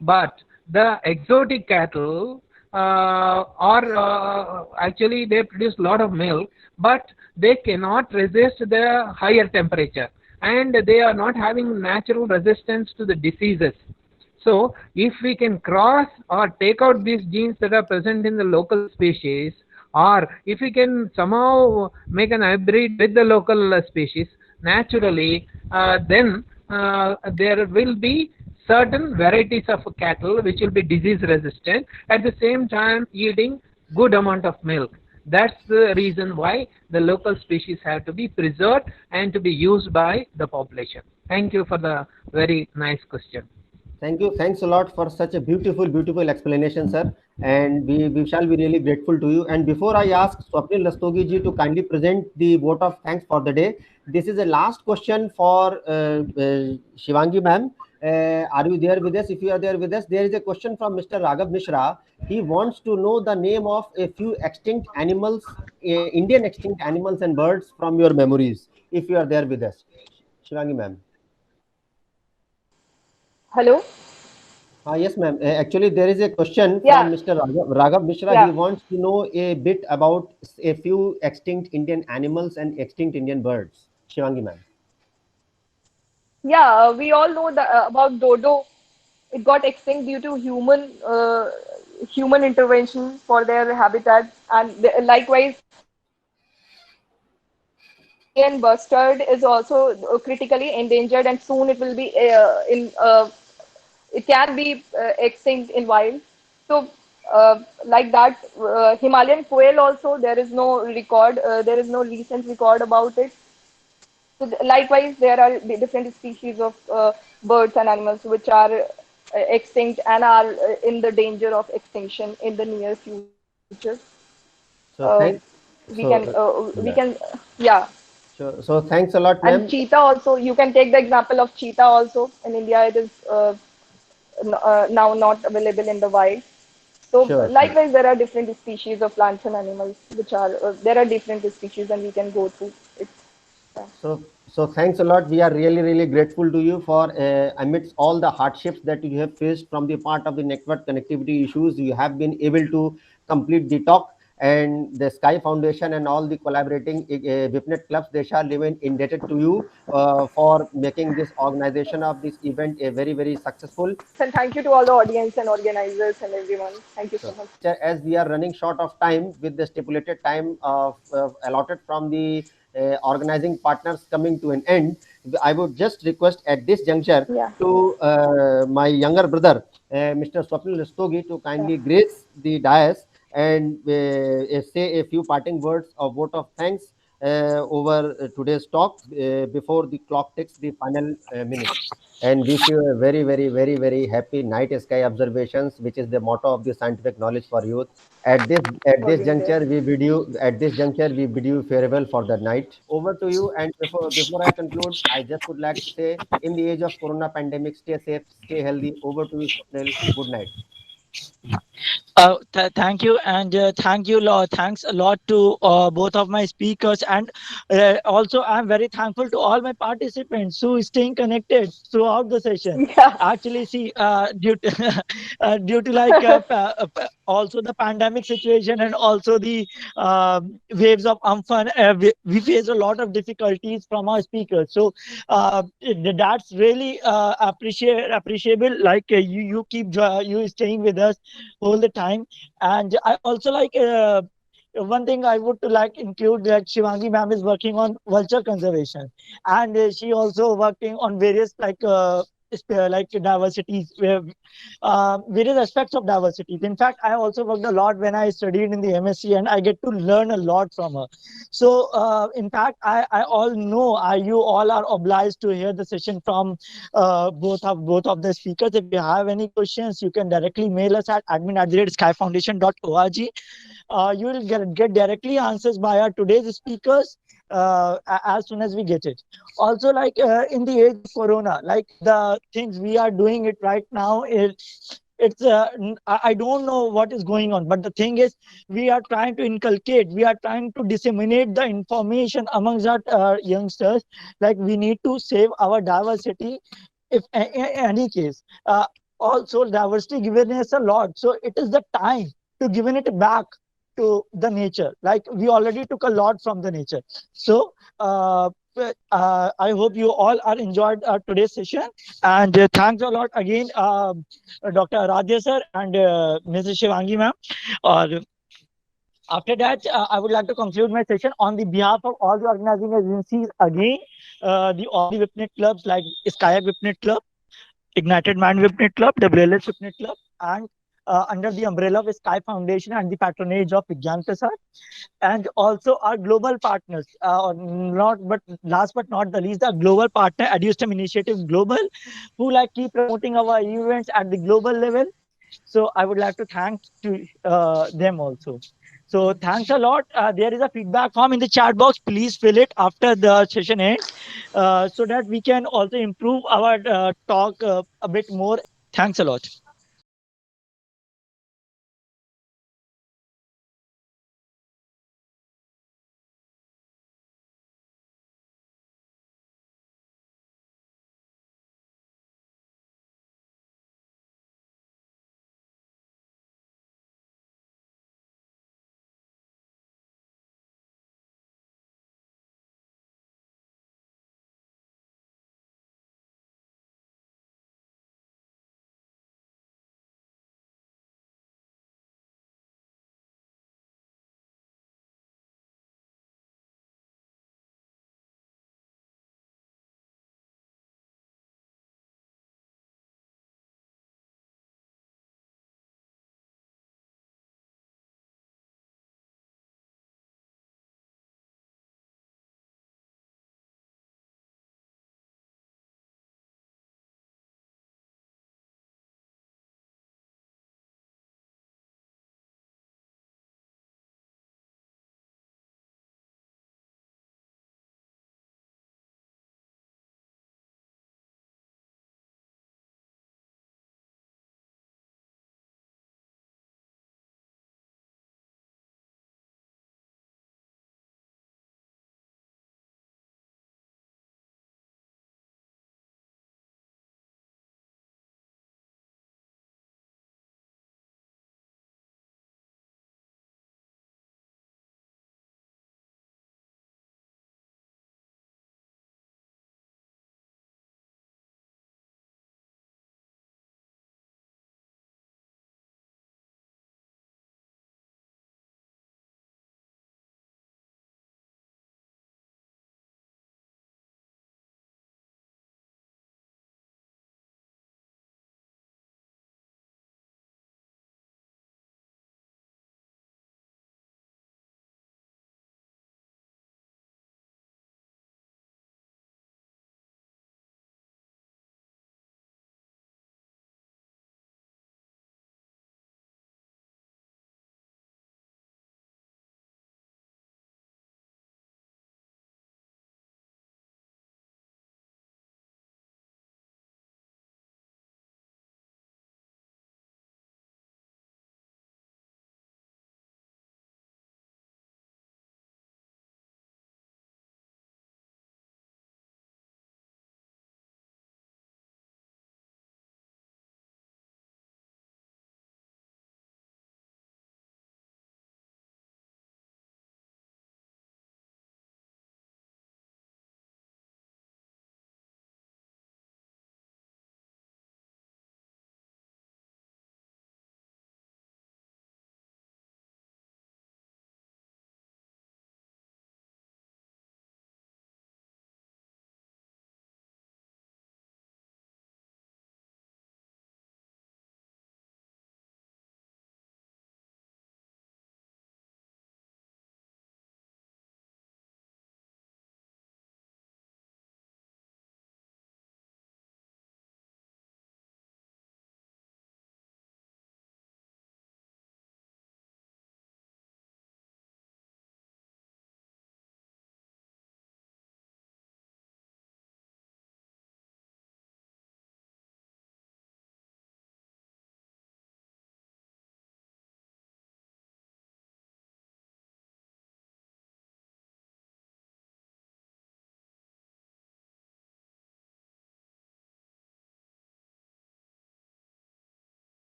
But the exotic cattle are actually they produce a lot of milk, but they cannot resist the higher temperature, and they are not having natural resistance to the diseases. So if we can cross or take out these genes that are present in the local species, or if we can somehow make an hybrid with the local species naturally, then there will be certain varieties of cattle which will be disease resistant, at the same time yielding good amount of milk. That's the reason why the local species have to be preserved and to be used by the population. Thank you for the very nice question. Thank you. Thanks a lot for such a beautiful explanation, sir. And we shall be really grateful to you. And before I ask Swapnil Rastogi ji to kindly present the vote of thanks for the day, this is the last question for Shivangi ma'am. Are you there with us? If you are there with us, there is a question from Mr. Raghav Mishra. He wants to know the name of a few extinct animals, Indian extinct animals and birds from your memories. If you are there with us, Shivangi ma'am. Hello? Yes, ma'am. Actually, there is a question Yeah. from Mr. Raghav Mishra. Yeah. He wants to know a bit about a few extinct Indian animals and extinct Indian birds. Shivangi ma'am. Yeah, we all know about dodo. It got extinct due to human intervention for their habitat, and likewise, Indian bustard is also critically endangered, and soon it will be it can be extinct in wild. So, like that, Himalayan quail also there is no record. There is no recent record about it. So, likewise, there are different species of birds and animals which are extinct and are in the danger of extinction in the near future. So thank. We So can, we yeah. can, yeah. Sure. So thanks a lot, And ma'am. cheetah also, you can take the example of cheetah also. In India, it is now not available in the wild. So Sure, sure. likewise, there are different species of plants and animals, which are there are different species, and we can go through it. Yeah. So thanks a lot. We are really, really grateful to you for amidst all the hardships that you have faced from the part of the network connectivity issues, you have been able to complete the talk. And the Sky Foundation and all the collaborating VIPNET clubs, they shall remain indebted to you for making this organization of this event a very, very successful. And thank you to all the audience and organizers and everyone. Thank you so Sure. much. As we are running short of time with the stipulated time allotted from the organizing partners coming to an end, I would just request at this juncture Yeah. to my younger brother, Mr. Swapnil Rastogi, to Yeah. kindly grace the dais and say a few parting words of vote of thanks over today's talk before the clock takes the final minutes, and wish you a very, very, very, very happy night sky observations, which is the motto of the scientific knowledge for youth. At For this being there. juncture, we bid you farewell for the night. Over to you. And before I conclude, I just would like to say, in the age of Corona pandemic, stay safe, stay healthy. Over to you, Swapnil. Good night. Thank you, and thanks a lot to both of my speakers, and also I'm very thankful to all my participants who is staying connected throughout the session. Yeah. Actually, see, due to also the pandemic situation and also the waves of Amphan, we face a lot of difficulties from our speakers. So that's really appreciable. Like you staying with us all the time. And I also like one thing I would like include that Shivangi ma'am is working on vulture conservation, and she also working on various like diversities, where various aspects of diversity. In fact, I also worked a lot when I studied in the MSc, and I get to learn a lot from her. So in fact, I all know you all are obliged to hear the session from both of the speakers. If you have any questions, you can directly mail us at admin@skyfoundation.org. You will get directly answers by our today's speakers as soon as we get it. Also, like in the age of Corona, like the things we are doing it right now, I don't know what is going on, but the thing is, we are trying to inculcate, we are trying to disseminate the information amongst our youngsters. Like, we need to save our diversity, if in any case. Also, diversity given us a lot, so it is the time to giving it back to the nature. Like, we already took a lot from the nature. So I hope you all are enjoyed today's session, and thanks a lot again, Dr. Aradhya sir and Mrs. Shivangi ma'am. After that, I would like to conclude my session on the behalf of all the organizing agencies again, all the VIPNET clubs like SKYAAC VIPNET Club, Ignited Minds VIPNET Club, WLS VIPNET Club, and under the umbrella of Sky Foundation and the patronage of Vigyan Prasad, and also our global partners, not but last but not the least, the global partner EduStem Initiative Global, who like keep promoting our events at the global level. So I would like to thank to them also. So thanks a lot. There is a feedback form in the chat box. Please fill it after the session ends, so that we can also improve our talk a bit more. Thanks a lot.